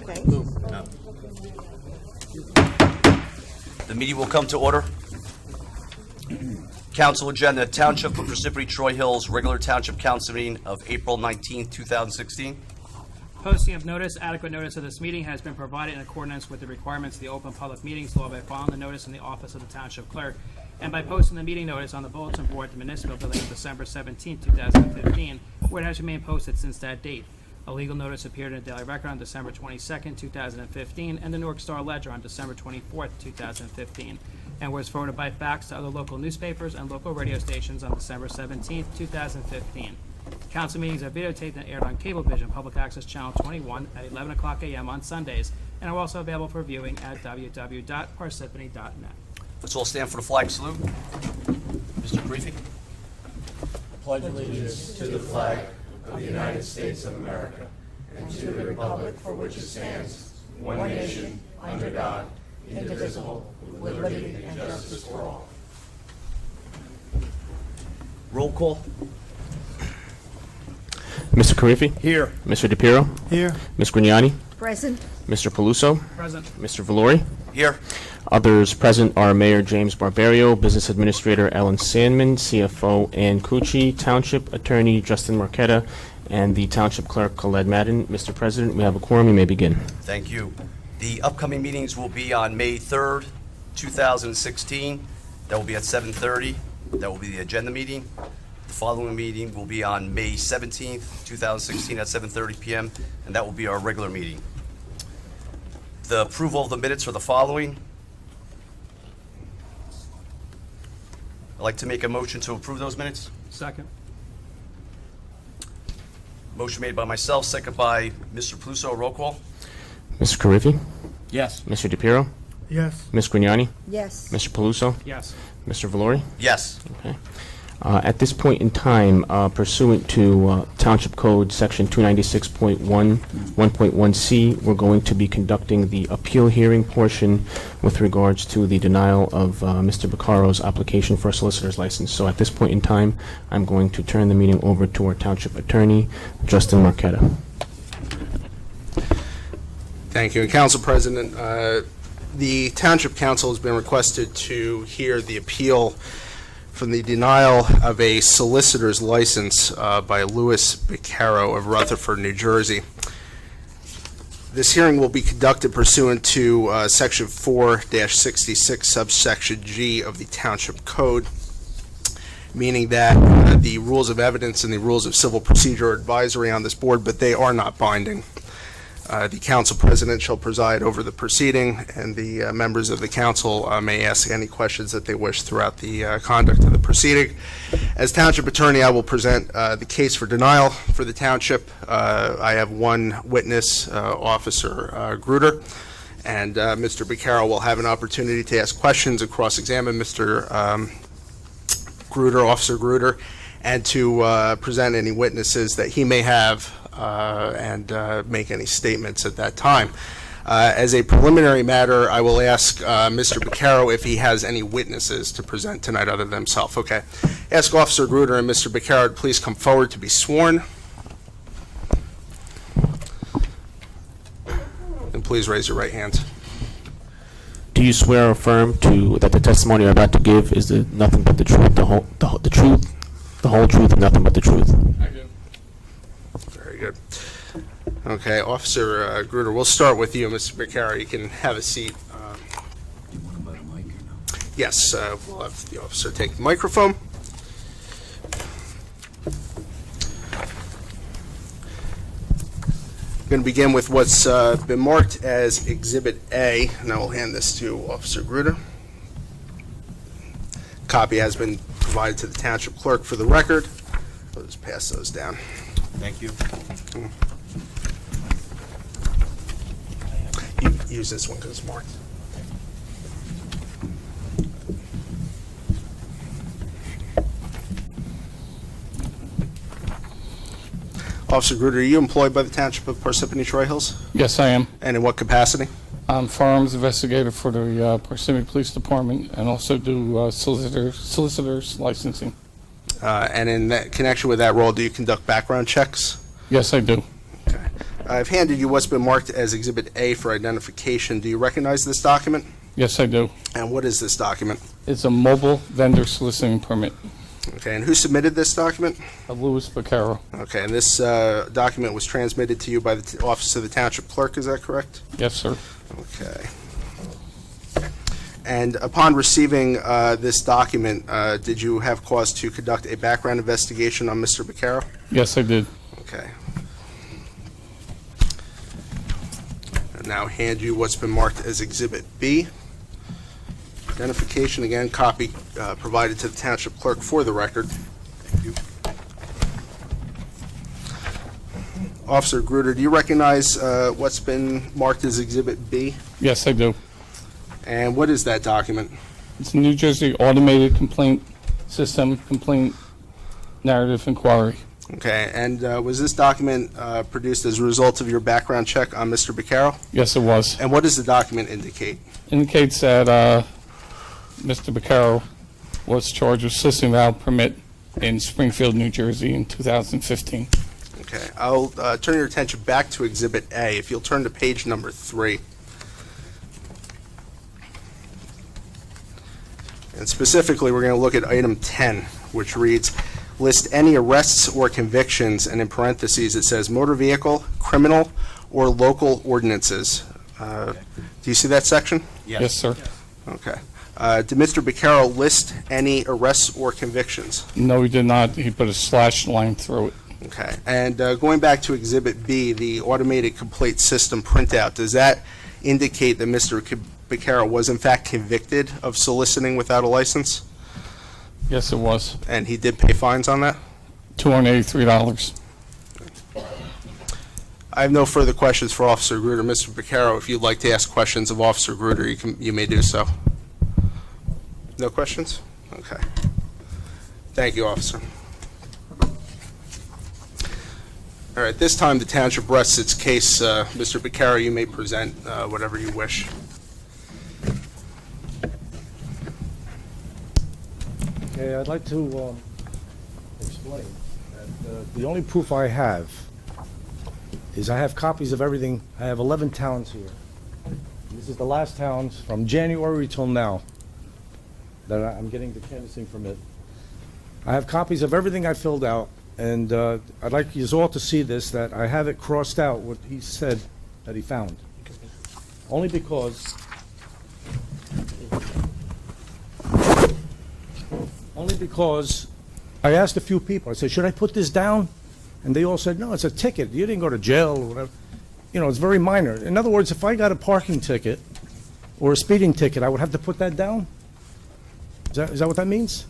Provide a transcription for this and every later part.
Okay. No. The meeting will come to order. Council agenda, Township of Parsippany-Troy Hills, regular Township Council meeting of April 19, 2016. Posting of notice. Adequate notice of this meeting has been provided in accordance with the requirements of the Open Public Meetings Law by filing the notice in the office of the Township Clerk and by posting the meeting notice on the bulletin board at the municipal building on December 17, 2015, where it has remained posted since that date. A legal notice appeared in the Daily Record on December 22, 2015, and the Newark Star Ledger on December 24, 2015, and was forwarded by fax to other local newspapers and local radio stations on December 17, 2015. Council meetings are videotaped and aired on Cablevision Public Access Channel 21 at 11 o'clock a.m. on Sundays, and are also available for viewing at www.parsippany.net. Let's all stand for the flag salute. Mr. Creefy. Pledge allegiance to the flag of the United States of America and to the republic for which it stands, one nation, under God, indivisible, with liberty and justice for all. Roll call. Mr. Carifi? Here. Mr. DePiero? Here. Ms. Grignani? Present. Mr. Peluso? Present. Mr. Valori? Here. Others present are Mayor James Barbario, Business Administrator Ellen Sandman, CFO Ann Cucci, Township Attorney Justin Marquetta, and the Township Clerk Colette Madden. Mr. President, we have a quorum. You may begin. Thank you. The upcoming meetings will be on May 3rd, 2016. That will be at 7:30. That will be the agenda meeting. The following meeting will be on May 17th, 2016 at 7:30 p.m., and that will be our regular meeting. The approval of the minutes are the following. I'd like to make a motion to approve those minutes. Second. Motion made by myself, second by Mr. Peluso. Roll call. Mr. Carifi? Yes. Mr. DePiero? Yes. Ms. Grignani? Yes. Mr. Peluso? Yes. Mr. Valori? Yes. Okay. At this point in time, pursuant to Township Code Section 296.1, 1.1c, we're going to be conducting the appeal hearing portion with regards to the denial of Mr. Baccaro's application for a solicitor's license. So at this point in time, I'm going to turn the meeting over to our Township Attorney, Justin Marquetta. Thank you. And Council President, the Township Council has been requested to hear the appeal from the denial of a solicitor's license by Louis Baccaro of Rutherford, New Jersey. This hearing will be conducted pursuant to Section 4-66, subsection G of the Township Code, meaning that the rules of evidence and the rules of civil procedure are advisory on this board, but they are not binding. The council president shall preside over the proceeding, and the members of the council may ask any questions that they wish throughout the conduct of the proceeding. As township attorney, I will present the case for denial for the township. I have one witness, Officer Gruder, and Mr. Baccaro will have an opportunity to ask questions and cross-examine Mr. Gruder, Officer Gruder, and to present any witnesses that he may have and make any statements at that time. As a preliminary matter, I will ask Mr. Baccaro if he has any witnesses to present tonight other than himself. Okay. Ask Officer Gruder and Mr. Baccaro to please come forward to be sworn. And please raise your right hands. Do you swear or affirm that the testimony you're about to give is nothing but the truth, the whole truth, the whole truth, and nothing but the truth? I do. Very good. Okay, Officer Gruder, we'll start with you, Mr. Baccaro. You can have a seat. Do you want him by the mic or no? Yes, we'll have the officer take the microphone. I'm going to begin with what's been marked as Exhibit A, and I will hand this to Officer Gruder. Copy has been provided to the Township Clerk for the record. I'll just pass those down. Thank you. You use this one because it's marked. Officer Gruder, are you employed by the Township of Parsippany-Troy Hills? Yes, I am. And in what capacity? I'm firearms investigator for the Parsippany Police Department and also do solicitor's licensing. And in that connection with that role, do you conduct background checks? Yes, I do. Okay. I've handed you what's been marked as Exhibit A for identification. Do you recognize this document? Yes, I do. And what is this document? It's a mobile vendor soliciting permit Okay, and who submitted this document? of Louis Vaccaro. Okay, and this document was transmitted to you by the Office of the Township Clerk, is that correct? Yes, sir. Okay. And upon receiving this document, did you have cause to conduct a background investigation on Mr. Vaccaro? Yes, I did. Okay. I'll now hand you what's been marked as Exhibit B. Identification, again, copy provided to the Township Clerk for the record. Officer Gruder, do you recognize what's been marked as Exhibit B? Yes, I do. And what is that document? It's a New Jersey Automated Complaint System Complaint Narrative Inquiry. Okay, and was this document produced as a result of your background check on Mr. Vaccaro? Yes, it was. And what does the document indicate? Indicates that Mr. Vaccaro was charged with soliciting a valid permit in Springfield, New Jersey in 2015. Okay, I'll turn your attention back to Exhibit A. If you'll turn to page number 3. And specifically, we're going to look at item 10, which reads, list any arrests or convictions, and in parentheses, it says motor vehicle, criminal, or local ordinances. Do you see that section? Yes, sir. Okay. Did Mr. Vaccaro list any arrests or convictions? No, he did not. He put a slash line through it. Okay. And going back to Exhibit B, the automated complaint system printout, does that indicate that Mr. Vaccaro was in fact convicted of soliciting without a license? Yes, it was. And he did pay fines on that? $283. I have no further questions for Officer Gruder. Mr. Vaccaro, if you'd like to ask questions of Officer Gruder, you may do so. No questions? Okay. Thank you, Officer. All right, this time the township rests its case. Mr. Vaccaro, you may present whatever you wish. Okay, I'd like to explain that the only proof I have is I have copies of everything. I have 11 towns here. This is the last towns from January till now that I'm getting the canvassing permit. I have copies of everything I filled out, and I'd like you all to see this, that I have it crossed out what he said that he found. Only because I asked a few people, I said, should I put this down? And they all said, no, it's a ticket. You didn't go to jail or whatever. You know, it's very minor. In other words, if I got a parking ticket or a speeding ticket, I would have to put that down? Is that what that means?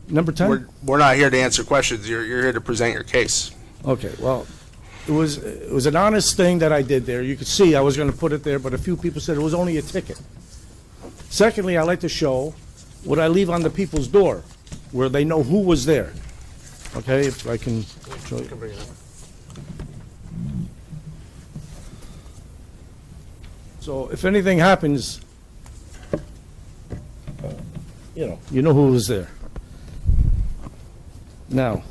Number 10? We're not here to answer questions. You're here to present your case. Okay, well, it was an honest thing that I did there. You could see I was going to put it there, but a few people said it was only a ticket. Secondly, I like to show what I leave on the people's door, where they know who was there. Okay, if I can show you. So if anything happens, you know who was there. Now,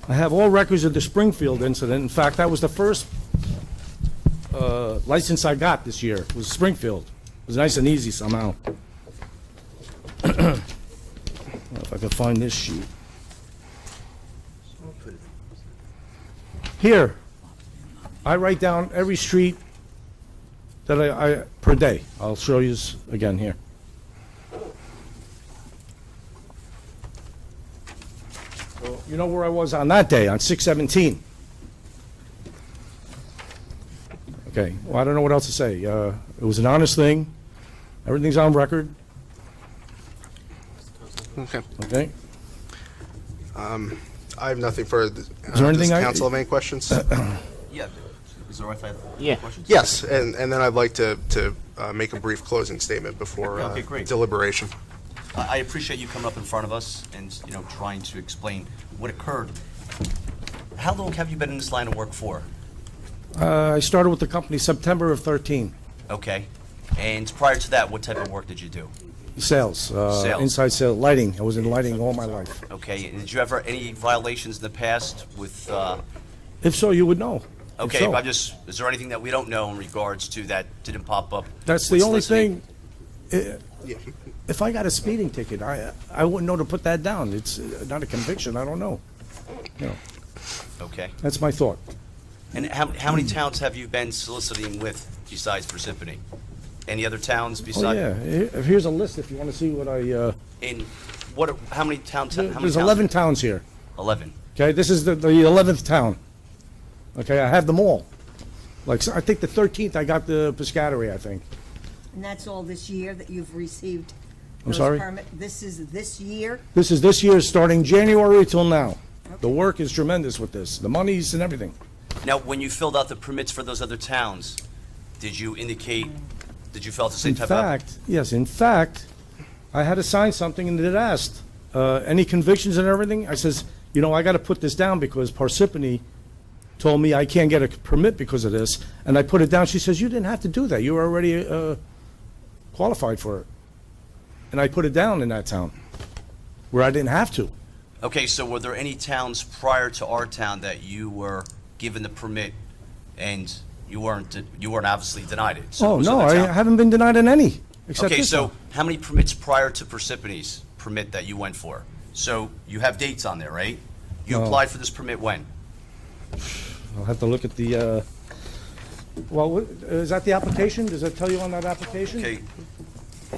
I have all records of the Springfield incident. In fact, that was the first license I got this year, was Springfield. It was nice and easy somehow. If I can find this sheet. Here, I write down every street that I per day. I'll show you again here. So, you know where I was on that day, on 6/17. Okay, well, I don't know what else to say. It was an honest thing. Everything's on record. Okay. Okay? I have nothing further. there anything Does I- council have any questions? Yeah. Is it all right if I have Yeah. questions? Yes, and then I'd like to make a brief closing statement before Okay, great. deliberation. I appreciate you coming up in front of us and, trying to explain what occurred. How long have you been in this line of work for? I started with the company September of 13. Okay. And prior to that, what type of work did you do? Sales, Sales. inside sales, lighting. I was in lighting all my life. Okay, and did you ever any violations in the past with, If so, you would know. If okay, so. but is there anything that we don't know in regards to that didn't pop up? That's with the only soliciting? thing. If I got a speeding ticket, I wouldn't know to put that down. It's not a conviction. I don't know. You know, Okay. that's my thought. And how many towns have you been soliciting with besides Parsippany? Any other towns Oh besides? yeah. Here's a list if you want to see what I. In what? How many towns? How many There's towns? 11 towns here. 11. Okay, this is the 11th town. Okay, I have them all. Like, so I think the 13th I got the Piscataway, I think. And that's all this year that you've received? I'm those sorry? This is this year? This is this year, starting January till now. The work is tremendous with this, the monies and everything. Now, when you filled out the permits for those other towns, did you indicate? Did you fill out the same In type fact, yes, in fact, I had to sign something and it asked, any convictions and everything? I says, you know, I got to put this down because Parsippany told me I can't get a permit because of this, and I put it down. She says, you didn't have to do that. You were already qualified for it. And I put it down in that town where I didn't have to. Okay, so were there any towns prior to our town that you were given the permit and you weren't obviously denied it? So Oh, those no, other I towns- haven't been denied in any, except Okay, this so one. how many permits prior to Parsippany's permit that you went for? So you have dates on there, right? You No. applied for this permit when? I'll have to look at the, is that the application? Does that tell you on that application? Okay,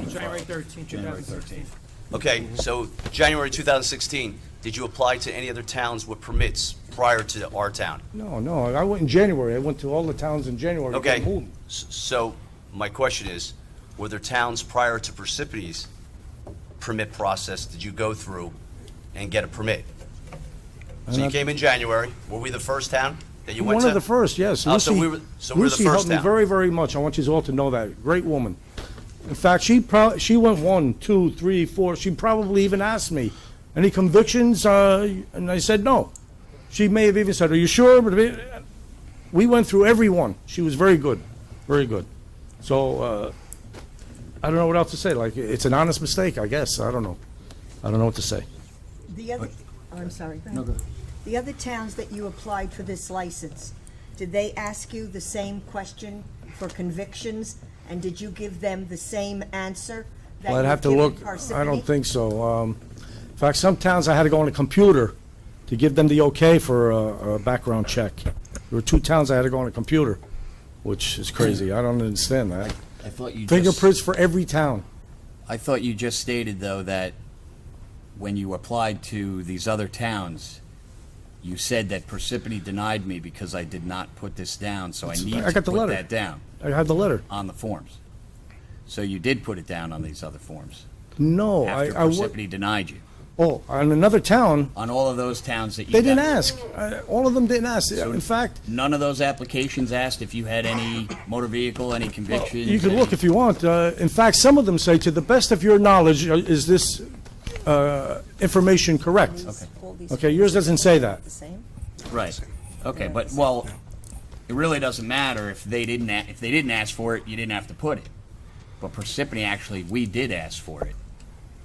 January 13th, 2016. okay, so January 2016, did you apply to any other towns with permits prior to our town? No, I went in January. I went to all the towns in January. to get Okay, moved. so my question is, were there towns prior to Parsippany's permit process did you go through and get a permit? So you not- came in January, were we the first town that you went to? One of the first, yes. Oh, so Lucy- we were- so we're the Lucy first helped me town. very, very much. I want you all to know that. Great woman. In fact, she went 1, 2, 3, 4. She probably even asked me, any convictions? And I said no. She may have even said, are you sure? But we went through every one. She was very good, very good. So I don't know what else to say. Like, it's an honest mistake, I guess. I don't know. I don't know what to say. The other, oh, I'm sorry. Go ahead. The other towns that you applied for this license, did they ask you the same question for convictions? And did you give them the same answer that Well, I'd you've have to given look. I Parsippany? don't think so. In fact, some towns I had to go on a computer to give them the okay for a background check. There were 2 towns I had to go on a computer, which is crazy. I don't understand that. I thought you Fingerprints for every town. I thought you just stated, though, that when you applied to these other towns, you said that Parsippany denied me because I did not put this down, so I need I to got the put letter. that down I had the letter. on the forms. So you did put it down on these other forms No, after I Parsippany denied you. oh, on another town, On all of those towns that you they got- didn't ask. All of them didn't ask. In fact, None of those applications asked if you had any motor vehicle, any convictions? you can any- look if you want. In fact, some of them say, to the best of your knowledge, is this information correct? All these Okay, yours doesn't say that. the same? Right. Okay, but, well, it really doesn't matter if they didn't, if they didn't ask for it, you didn't have to put it. But Parsippany, actually, we did ask for it.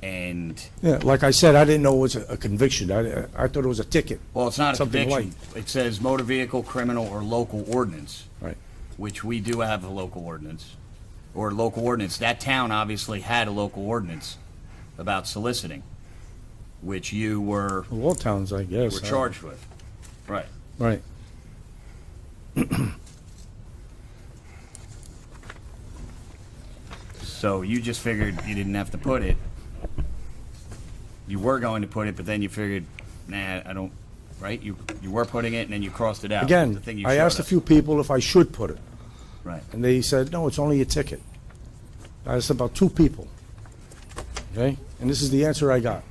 And, Yeah, like I said, I didn't know it was a conviction. I thought it was a ticket. well, it's not a Something conviction. It says motor vehicle, criminal, or local ordinance. Right. Which we do have a local ordinance, or local ordinance. That town obviously had a local ordinance about soliciting, which you were All towns, I guess. were charged with. Right. Right. So you just figured you didn't have to put it. You were going to put it, but then you figured, nah, I don't, right? You were putting it, and then you crossed it out. The Again, thing you I showed asked a us. few people if I should put it, Right. and they said, no, it's only a ticket. I asked about 2 people. Okay? And this is the answer I got.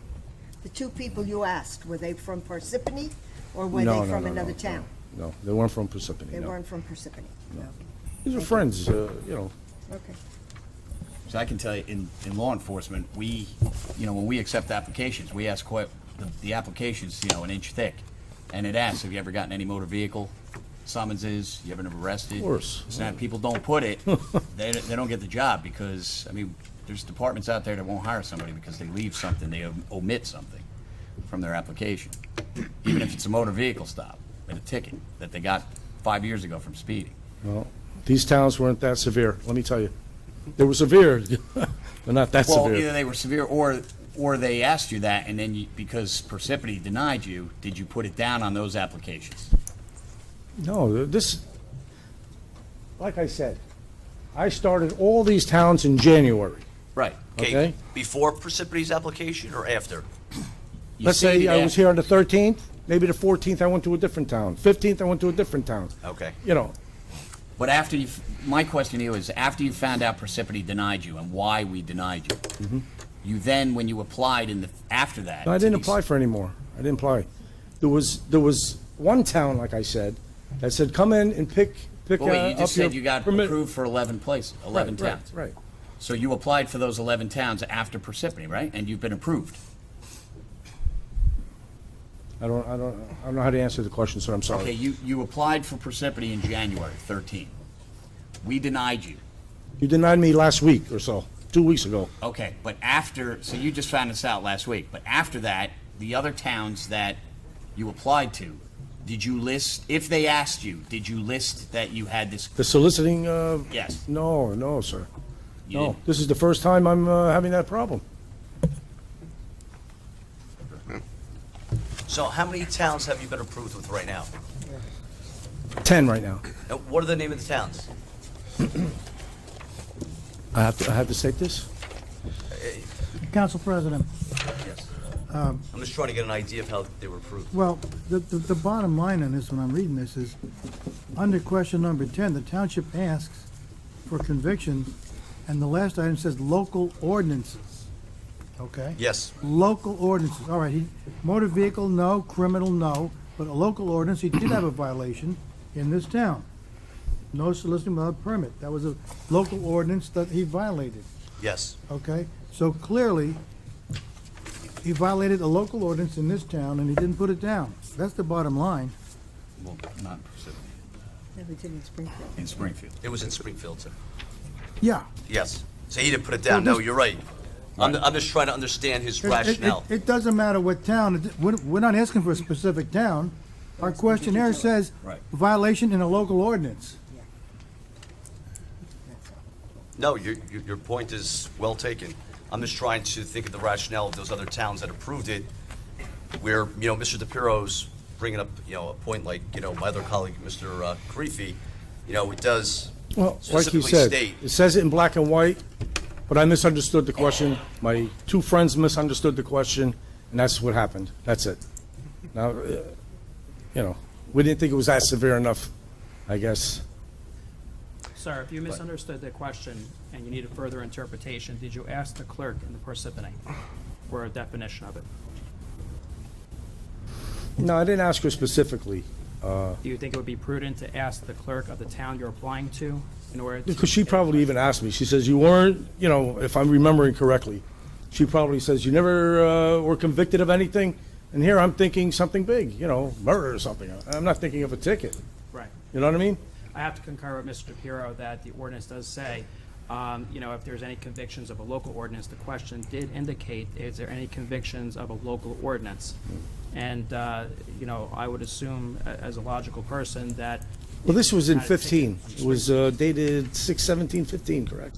The 2 people you asked, were they from Parsippany or were No, they no, from no, another no, town? No, they weren't from Parsippany, They no. weren't from Parsippany? No. These are friends, you know. Okay. So I can tell you, in law enforcement, we, when we accept applications, we ask quite, the application's, an inch thick. And it asks, have you ever gotten any motor vehicle summonses? You ever been arrested? Of course. So now people don't put it, they don't get the job because, There's departments out there that won't hire somebody because they leave something, they omit something from their application. Even if it's a motor vehicle stop and a ticket that they got 5 years ago from speeding. Well, these towns weren't that severe, let me tell you. They were severe, but not that Well, severe. either they were severe or they asked you that, and then you, because Parsippany denied you, did you put it down on those applications? No, this, like I said, I started all these towns in January, Right. okay? Before Parsippany's application or after? You Let's say stated I was after. here on the 13th, maybe the 14th I went to a different town, 15th I went to a different town. Okay. You know, But after you, my question to you is, after you found out Parsippany denied you and why we denied you, you then, when you applied after that. no, I to didn't these- apply for any more. I didn't apply. There was one town, like I said, that said, come in and pick Well, wait, you up just your said you got permit. approved for 11 Right, towns. Right. So you applied for those 11 towns after Parsippany, right? And you've been approved. I don't know how to answer the question, sir, I'm sorry. Okay, you applied for Parsippany in January 13. We denied you. You denied me last week or so, 2 weeks ago. Okay, but after, so you just found this out last week, but after that, the other towns that you applied to, did you list, if they asked you, did you list that you had this? The soliciting, Yes. no, sir. You No, didn't? this is the first time I'm having that problem. So how many towns have you been approved with right now? 10 right now. And what are the name of the towns? I have to state this? Council President, Yes. I'm just trying to get an idea of how they were approved. well, the bottom line on this, when I'm reading this, is under question number 10, the township asks for convictions, and the last item says local ordinances, okay? Yes. Local ordinances, all right, motor vehicle, no, criminal, no, but a local ordinance, he did have a violation in this town. No soliciting without permit, that was a local ordinance that he violated. Yes. Okay, so clearly, he violated a local ordinance in this town, and he didn't put it down. That's the bottom line. Well, not Parsippany, Everything in Springfield. in Springfield. It was in Springfield, sir. Yeah. Yes. So he didn't put it down. Well, No, this- you're right. I'm just trying to understand his rationale. It doesn't matter what town, we're not asking for a specific town. Our questionnaire says Right. violation in a local ordinance. No, your point is well taken. I'm just trying to think of the rationale of those other towns that approved it, where, Mr. DePiero's bringing up, a point like, my other colleague, Mr. Karifi, it does Well, like you specifically said, state. it says it in black and white, but I misunderstood the question. My two friends misunderstood the question, and that's what happened. That's it. Now, we didn't think it was that severe enough, I guess. Sir, if you misunderstood the question and you need a further interpretation, did you ask the clerk in the Parsippany for a definition of it? No, I didn't ask her specifically, Do you think it would be prudent to ask the clerk of the town you're applying to in order to? because she probably even asked me. She says, you weren't, if I'm remembering correctly, she probably says, you never were convicted of anything? And here I'm thinking something big, murder or something. I'm not thinking of a ticket. Right. You know what I mean? I have to concur with Mr. DePiero that the ordinance does say, if there's any convictions of a local ordinance, the question did indicate, is there any convictions of a local ordinance? And, I would assume, as a logical person, that. Well, this was in Not a ticket 15. on It the was street. dated 6/17/15, correct?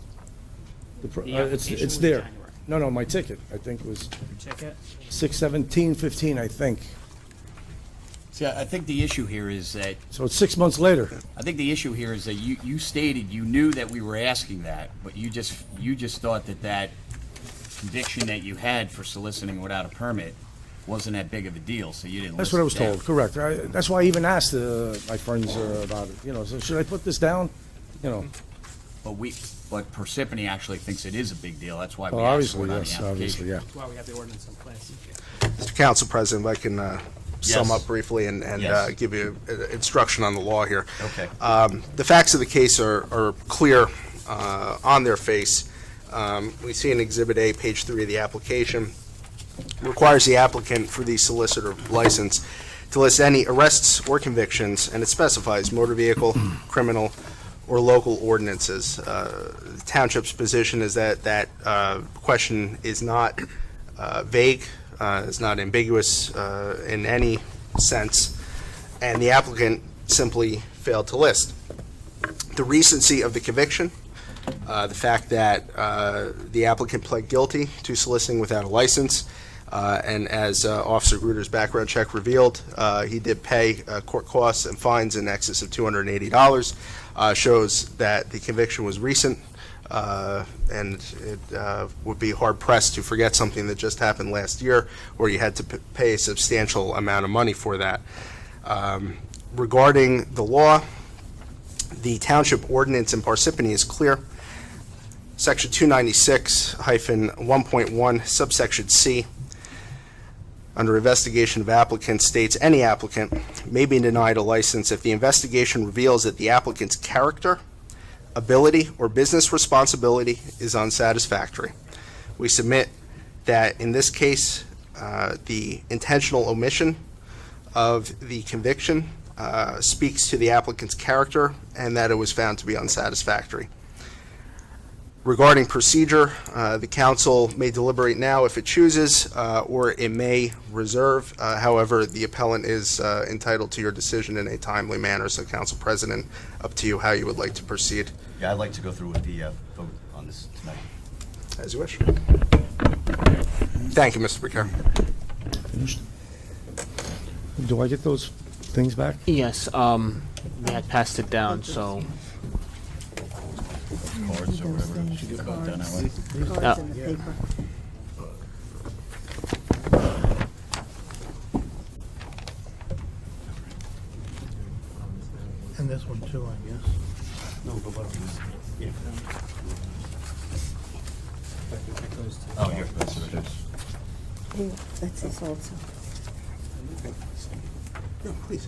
The application It's was in there. January. No, my ticket, I think, was Ticket? 6/17/15, I think. See, I think the issue here is that, So it's 6 months later. I think the issue here is that you stated you knew that we were asking that, but you just thought that conviction that you had for soliciting without a permit wasn't that big of a deal, so you didn't That's list what I it was down. told, correct. That's why I even asked my friends about it, so should I put this down? But Parsippany actually thinks it is a big deal, that's why we Well, asked for obviously, it on the yes, application. obviously, yeah. That's why we have the ordinance in place. Mr. Council President, if I can sum Yes. up briefly and Yes. give you instruction on the law here. Okay. The facts of the case are clear on their face. We see in Exhibit A, page 3 of the application, requires the applicant for the solicitor license to list any arrests or convictions, and it specifies motor vehicle, criminal, or local ordinances. The township's position is that question is not vague, is not ambiguous in any sense, and the applicant simply failed to list. The recency of the conviction, the fact that the applicant pled guilty to soliciting without a license, and as Officer Gruder's background check revealed, he did pay court costs and fines in excess of $280, shows that the conviction was recent, and it would be hard-pressed to forget something that just happened last year, where you had to pay a substantial amount of money for that. Regarding the law, the township ordinance in Parsippany is clear. Section 296-1.1, subsection C, under investigation of applicant, states any applicant may be denied a license if the investigation reveals that the applicant's character, ability, or business responsibility is unsatisfactory. We submit that in this case, the intentional omission of the conviction speaks to the applicant's character and that it was found to be unsatisfactory. Regarding procedure, the council may deliberate now if it chooses, or it may reserve. However, the appellant is entitled to your decision in a timely manner. So, Council President, up to you how you would like to proceed. Yeah, I'd like to go through with the vote on this tonight. As you wish. Thank you, Mr. Becerra. Do I get those things back? Yes, we had passed it down, so. Cards or whatever. You could vote down that way. Cards and the paper. And this one too, I guess. Oh, here, that's what it is. Here, that's this also. No, please.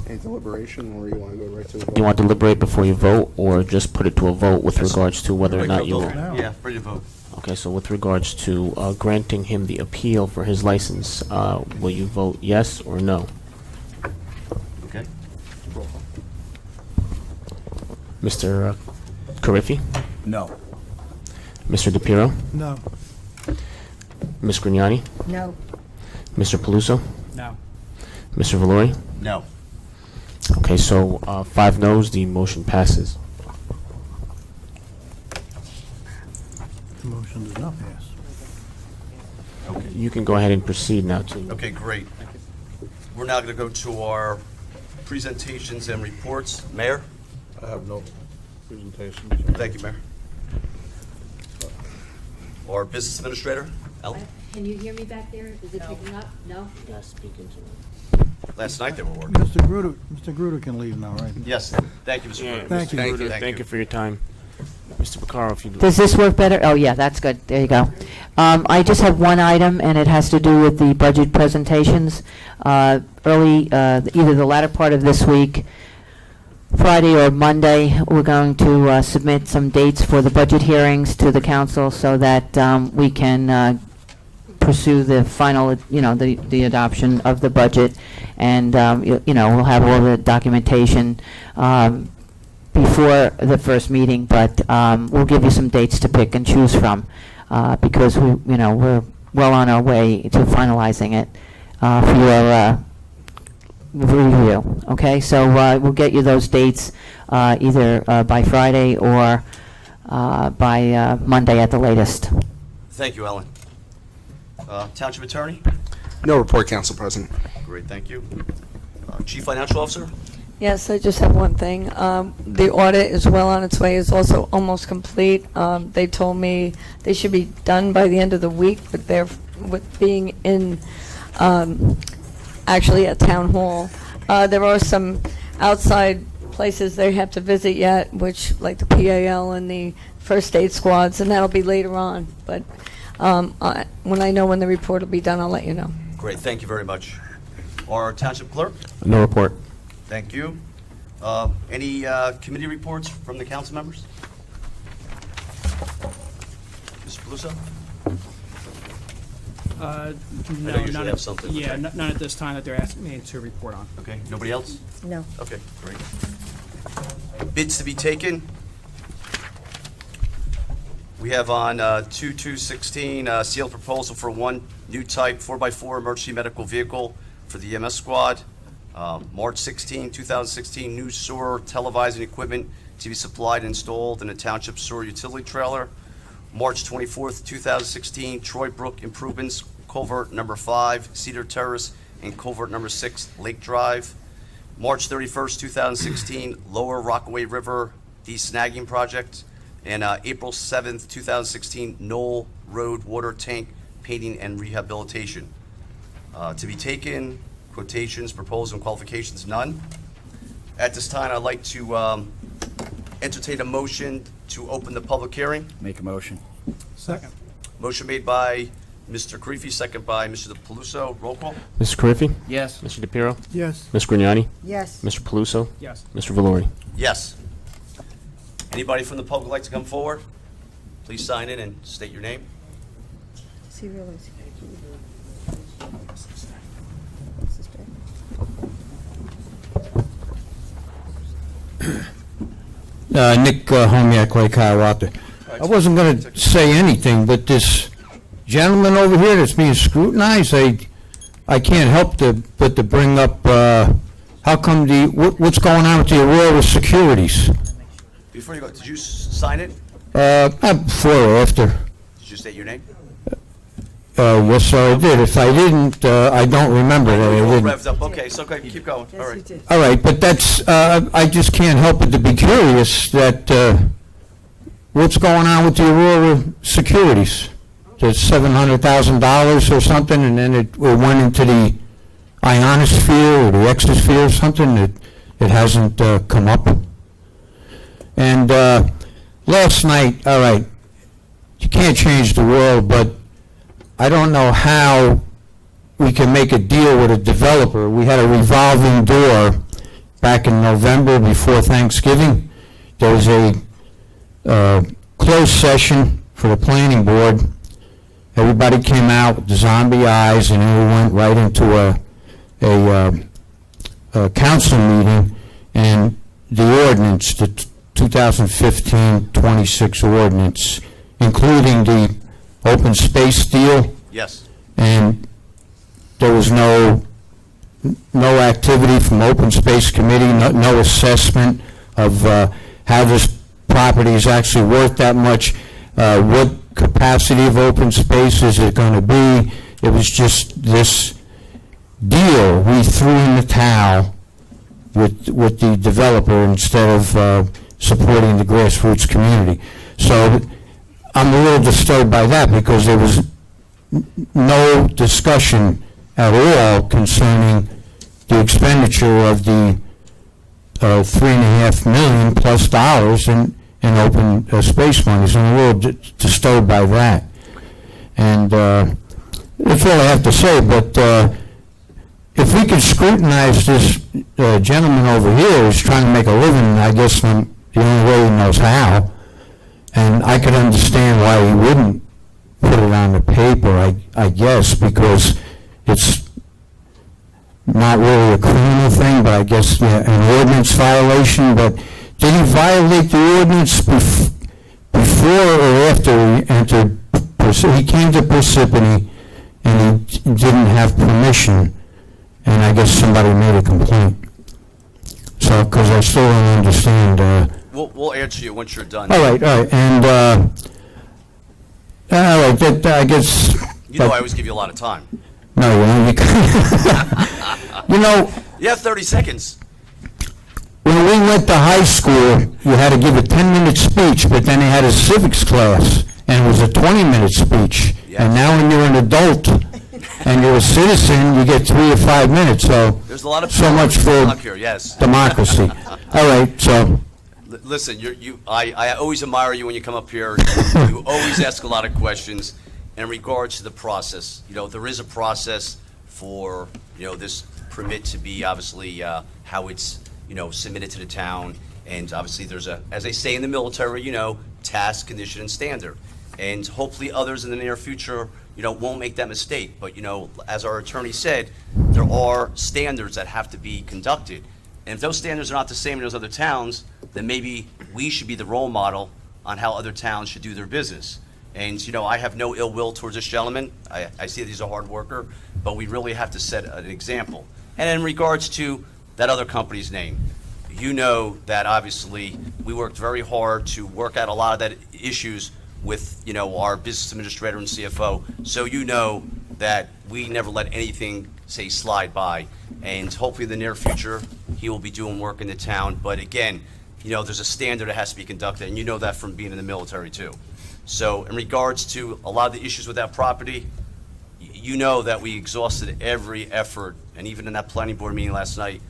Any deliberation, or you want to go right to the vote? You want to deliberate before you vote, or just put it to a vote with regards to whether or not you will? Yeah, ready to vote. Okay, so with regards to granting him the appeal for his license, will you vote yes or no? Okay. Mr. Carriffy? No. Mr. DePiero? No. Ms. Grignani? No. Mr. Paluso? No. Mr. Valori? No. Okay, so 5 noes, the motion passes. The motion does not pass. Okay. You can go ahead and proceed now to. Okay, great. We're now going to go to our presentations and reports. Mayor? I have no presentation. Thank you, Mayor. Our business administrator, Ellen? Can you hear me back there? Is it picking up? No? Last night they were working. Mr. Gruder can leave now, right? Yes, thank you, Mr. Gruder. Thank you. Thank you. Thank you for your time. Mr. Vaccaro, if you. Does this work better? Oh, yeah, that's good. There you go. I just have one item, and it has to do with the budget presentations. Either the latter part of this week, Friday or Monday, we're going to submit some dates for the budget hearings to the council so that we can pursue the final, the adoption of the budget. And, we'll have all the documentation before the first meeting, but we'll give you some dates to pick and choose from because we're well on our way to finalizing it for your review. Okay, so we'll get you those dates either by Friday or by Monday at the latest. Thank you, Ellen. Township Attorney? No report, Council President. Great, thank you. Chief Financial Officer? Yes, I just have one thing. The audit is well on its way. It's also almost complete. They told me they should be done by the end of the week, but they're with being in actually at Town Hall. There are some outside places they have to visit yet, which like the PAL and the first aid squads, and that'll be later on. But when I know when the report will be done, I'll let you know. Great, thank you very much. Our Township Clerk? No report. Thank you. Any committee reports from the council members? Mr. Paluso? No, usually none have at, something, yeah, okay. none at this time that they're asking me to report on. Okay, nobody else? No. Okay, great. Bids to be taken. We have on 2/2/16, sealed proposal for one new type 4x4 emergency medical vehicle for the EMS squad. March 16, 2016, new sewer televising equipment to be supplied and installed in a township sewer utility trailer. March 24th, 2016, Troy Brook improvements, culvert number 5, Cedar Terrace, and culvert number 6, Lake Drive. March 31st, 2016, Lower Rockaway River de-snagging project. And April 7th, 2016, Knoll Road water tank painting and rehabilitation. To be taken, quotations, proposals, and qualifications, none. At this time, I'd like to entertain a motion to open the public hearing. Make a motion. Second. Motion made by Mr. Karifi, second by Mr. Paluso. Roll call. Mr. Carriffy? Yes. Mr. DePiero? Yes. Ms. Grignani? Yes. Mr. Paluso? Yes. Mr. Valori? Yes. Anybody from the public like to come forward? Please sign in and state your name. See, realize. Nick Homiak, Lake Hiawatha. I wasn't going to say anything, but this gentleman over here that's being scrutinized, I can't help but to bring up, how come what's going on with the Aurora Securities? Before you go, did you sign it? Before or after? Did you state your name? Yes, sir, I did. If I didn't, I don't remember that I You're all didn't. revved up. Okay, so okay, keep going. All right. All right, but that's, I just can't help but to be curious that, what's going on with the Aurora Securities? There's $700,000 or something, and then it went into the ionosphere or the exosphere or something. It hasn't come up. And last night, all right, you can't change the world, but I don't know how we can make a deal with a developer. We had a revolving door back in November before Thanksgiving. There was a closed session for the planning board. Everybody came out with the zombie eyes, and then we went right into a council meeting, and the ordinance, the 2015-26 ordinance, including the open space deal, Yes. and there was no activity from open space committee, no assessment of how this property is actually worth that much, what capacity of open space is it going to be. It was just this deal we threw in the towel with the developer instead of supporting the grassroots community. So I'm a little disturbed by that because there was no discussion at all concerning the expenditure of the $3.5 million plus dollars in open space money. So I'm a little disturbed by that. And that's all I have to say, but if we could scrutinize this gentleman over here who's trying to make a living, I guess the only way he knows how, and I could understand why he wouldn't put it on the paper, I guess, because it's not really a criminal thing, but I guess an ordinance violation. But did he violate the ordinance before or after he entered? He came to Parsippany and he didn't have permission, and I guess somebody made a complaint. So, because I still don't understand. We'll answer you once you're done. All right, and all right, that I guess. You know I always give you a lot of time. No, you know, You have 30 seconds. when we went to high school, you had to give a 10-minute speech, but then they had a civics class, and it was a 20-minute speech. Yes. And now when you're an adult and you're a citizen, you get 3 or 5 minutes. So There's a lot of so much for talk here. Yes. democracy. All right, so. Listen, I always admire you when you come up here. You always ask a lot of questions in regards to the process. You know, there is a process for, this permit to be obviously how it's, submitted to the town. And obviously there's as they say in the military, task, condition, and standard. And hopefully others in the near future, won't make that mistake. But, as our attorney said, there are standards that have to be conducted. And if those standards are not the same in those other towns, then maybe we should be the role model on how other towns should do their business. And, I have no ill will towards this gentleman. I see that he's a hard worker, but we really have to set an example. And in regards to that other company's name, you know that obviously we worked very hard to work out a lot of that issues with, our business administrator and CFO. So you know that we never let anything, say, slide by. And hopefully in the near future, he will be doing work in the town. But again, there's a standard that has to be conducted, and you know that from being in the military too. So in regards to a lot of the issues with that property, you know that we exhausted every effort, and even in that planning board meeting last night,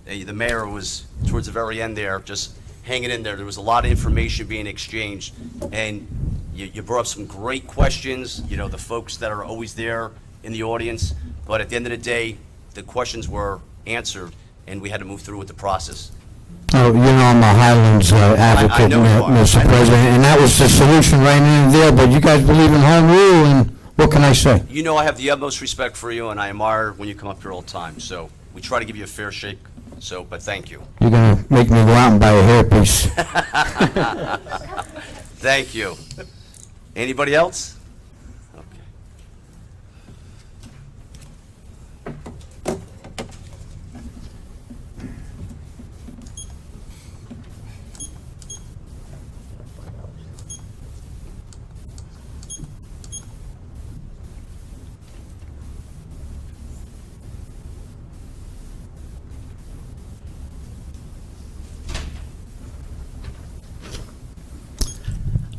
the mayor was towards the very end there, just hanging in there. There was a lot of information being exchanged, and you brought up some great questions, the folks that are always there in the audience, but at the end of the day, the questions were answered, and we had to move through with the process. Oh, I'm a Highlands advocate, I know you are. Mr. President, and that was the solution right in and there, but you guys believe in home rule, and what can I say? I have the utmost respect for you, and I admire when you come up here all the time, so we try to give you a fair shake, but thank you. You're going to make me go out and buy a hairpiece. Thank you. Anybody else? Okay.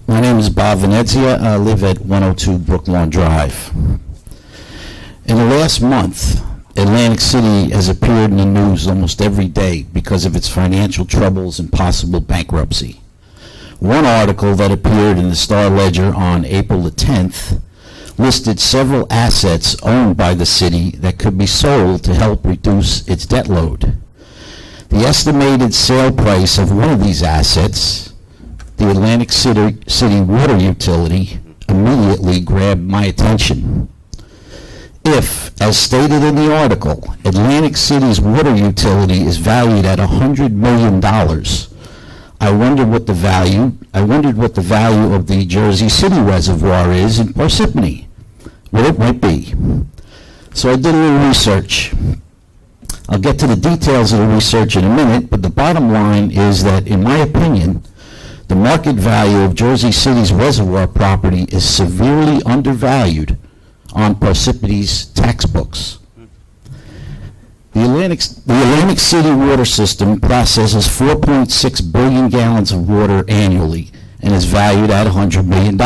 My name is Bob Venezia. I live at 102 Brooklawn Drive. In the last month, Atlantic City has appeared in the news almost every day because of its financial troubles and possible bankruptcy. One article that appeared in the Star Ledger on April the 10th listed several assets owned by the city that could be sold to help reduce its debt load. The estimated sale price of one of these assets, the Atlantic City water utility, immediately grabbed my attention. If, as stated in the article, Atlantic City's water utility is valued at $100 million, I wondered what the value of the Jersey City reservoir is in Parsippany, what it might be. So I did a little research. I'll get to the details of the research in a minute, but the bottom line is that, in my opinion, the market value of Jersey City's reservoir property is severely undervalued on Parsippany's tax books. The Atlantic City water system processes 4.6 billion gallons of water annually and is valued at $100 million.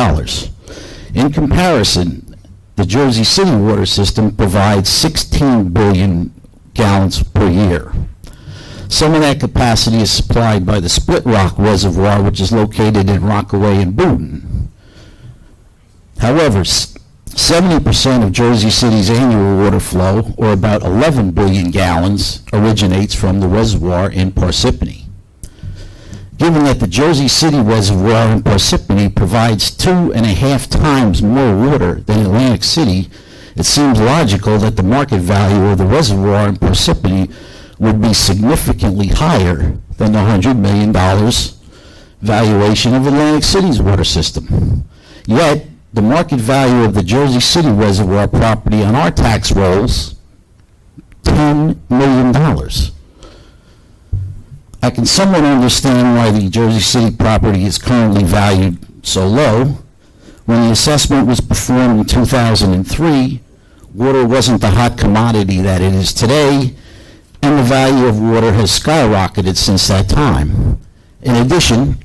In comparison, the Jersey City water system provides 16 billion gallons per year. Some of that capacity is supplied by the Split Rock Reservoir, which is located in Rockaway and Boonton. However, 70% of Jersey City's annual water flow, or about 11 billion gallons, originates from the reservoir in Parsippany. Given that the Jersey City reservoir in Parsippany provides 2.5 times more water than Atlantic City, it seems logical that the market value of the reservoir in Parsippany would be significantly higher than the $100 million valuation of Atlantic City's water system. Yet, the market value of the Jersey City reservoir property on our tax rolls, $10 million. I can somewhat understand why the Jersey City property is currently valued so low. When the assessment was performed in 2003, water wasn't the hot commodity that it is today, and the value of water has skyrocketed since that time. In addition,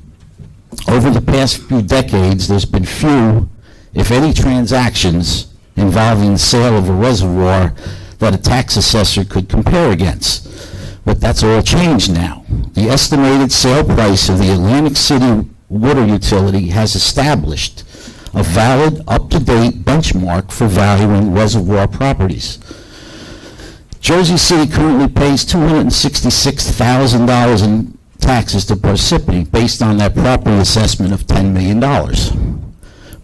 over the past few decades, there's been few, if any, transactions involving the sale of a reservoir that a tax assessor could compare against. But that's all changed now. The estimated sale price of the Atlantic City water utility has established a valid, up-to-date benchmark for valuing reservoir properties. Jersey City currently pays $266,000 in taxes to Parsippany based on that property assessment of $10 million.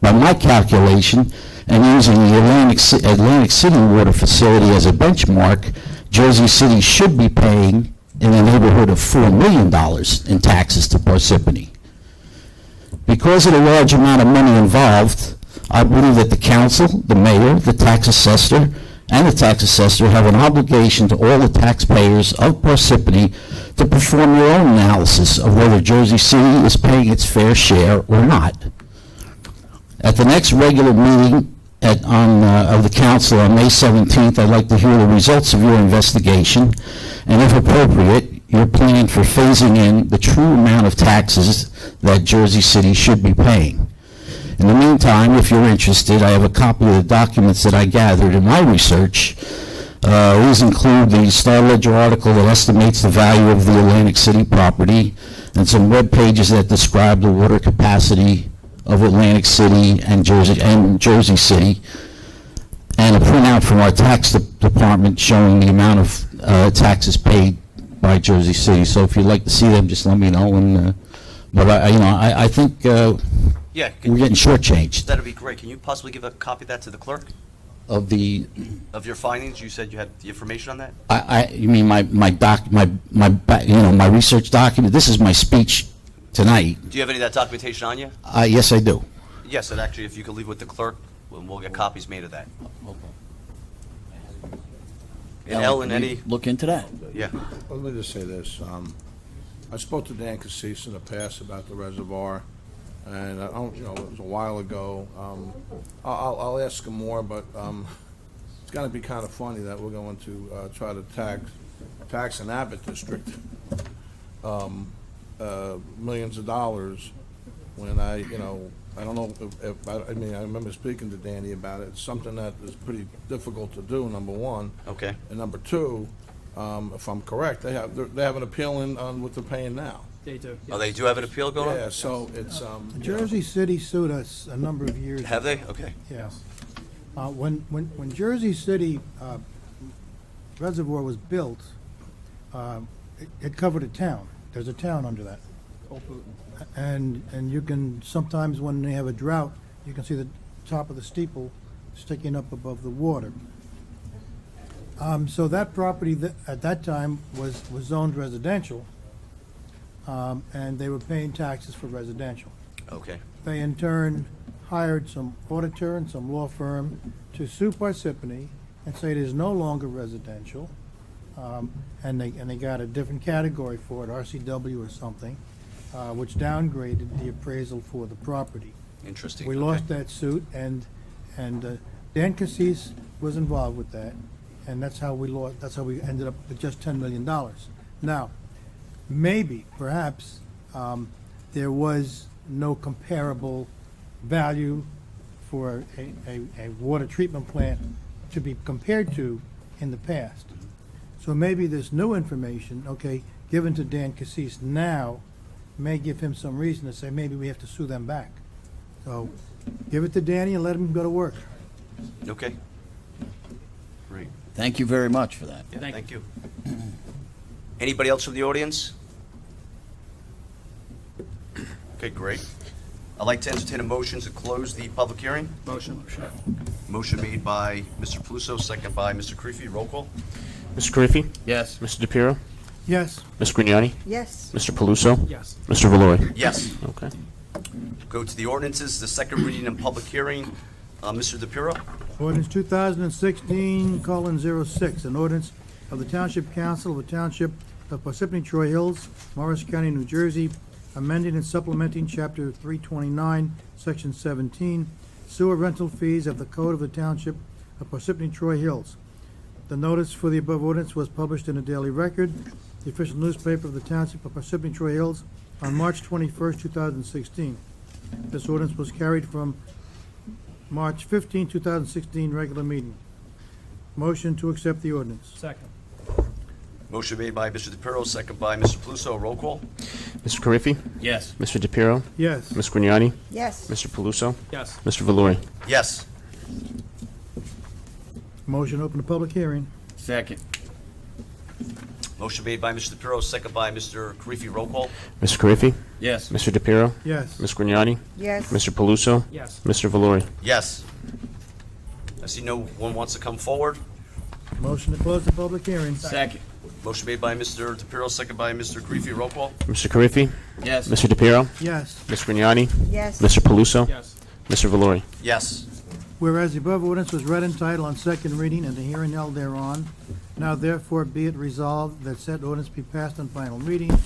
by my calculation, and using the Atlantic City water facility as a benchmark, Jersey City should be paying in the neighborhood of $4 million in taxes to Parsippany. Because of the large amount of money involved, I believe that the council, the mayor, the tax assessor, and the tax assessor have an obligation to all the taxpayers of Parsippany to perform their own analysis of whether Jersey City is paying its fair share or not. At the next regular meeting of the council on May 17th, I'd like to hear the results of your investigation, and if appropriate, your plan for phasing in the true amount of taxes that Jersey City should be paying. In the meantime, if you're interested, I have a copy of the documents that I gathered in my research. These include the Star Ledger article that estimates the value of the Atlantic City property, and some web pages that describe the water capacity of Atlantic City and Jersey City, and a printout from our tax department showing the amount of taxes paid by Jersey City. So if you'd like to see them, just let me know. And but I think Yeah. we're getting shortchanged That'd be great. Can you possibly give a copy of that to the clerk? of the. Of your findings? You said you had the information on that? You mean my research document? This is my speech tonight. Do you have any of that documentation on you? Yes, I do. Yes, and actually, if you could leave with the clerk, we'll get copies made of that. And Ellen, any? Look into that. Yeah. Well, let me just say this. I spoke to Dan Cassis in the past about the reservoir, and I don't, it was a while ago. I'll ask him more, but it's going to be kind of funny that we're going to try to tax an Abbott district millions of dollars when I don't know if I remember speaking to Danny about it. It's something that is pretty difficult to do, number one. Okay. And number two, if I'm correct, they have an appeal in on what they're paying now. They do. Oh, they do have an appeal going on? Yeah, so it's Jersey City sued us a number of years ago. Have they? Okay. Yeah. When Jersey City Reservoir was built, it covered a town. There's a town under that. And you can, sometimes when they have a drought, you can see the top of the steeple sticking up above the water. So that property at that time was zoned residential, and they were paying taxes for residential. Okay. They in turn hired some auditor and some law firm to sue Parsippany and say it is no longer residential, and they got a different category for it, RCW or something, which downgraded the appraisal for the property. Interesting. We Okay. lost that suit, and Dan Cassis was involved with that, and that's how we lost. That's how we ended up with just $10 million. Now, maybe, perhaps, there was no comparable value for a water treatment plant to be compared to in the past. So maybe this new information, okay, given to Dan Cassis now, may give him some reason to say maybe we have to sue them back. So give it to Danny and let him go to work. Okay. Great. Thank you very much for that. Yeah, thank you. Anybody else from the audience? Okay, great. I'd like to entertain a motion to close the public hearing. Motion. Motion made by Mr. Paluso, second by Mr. Karifi. Roll call. Mr. Carriffy? Yes. Mr. DePiero? Yes. Ms. Grignani? Yes. Mr. Paluso? Yes. Mr. Valori? Yes. Okay. Go to the ordinances, the second reading and public hearing. Mr. DePiero? Ordinance 2016:06, an ordinance of the Township Council of the Township of Parsippany-Troy Hills, Morris County, New Jersey, amending and supplementing Chapter 329, Section 17, sewer rental fees of the Code of the Township of Parsippany-Troy Hills. The notice for the above ordinance was published in the Daily Record, the official newspaper of the Township of Parsippany-Troy Hills, on March 21st, 2016. This ordinance was carried from March 15, 2016 regular meeting. Motion to accept the ordinance. Second. Motion made by Mr. DePiero, second by Mr. Paluso. Roll call. Mr. Carriffy? Yes. Mr. DePiero? Yes. Ms. Grignani? Yes. Mr. Paluso? Yes. Mr. Valori? Yes. Motion to open the public hearing. Second. Motion made by Mr. DePiero, second by Mr. Karifi. Roll call. Mr. Carriffy? Yes. Mr. DePiero? Yes. Ms. Grignani? Yes. Mr. Paluso? Yes. Mr. Valori? Yes. I see no one wants to come forward. Motion to close the public hearing. Second. Motion made by Mr. DePiero, second by Mr. Karifi. Roll call. Mr. Carriffy? Yes. Mr. DePiero? Yes. Ms. Grignani? Yes. Mr. Paluso? Yes. Mr. Valori? Yes. Whereas the above ordinance was read in title on second reading and the hearing held thereon, now therefore be it resolved that said ordinance be passed on final reading,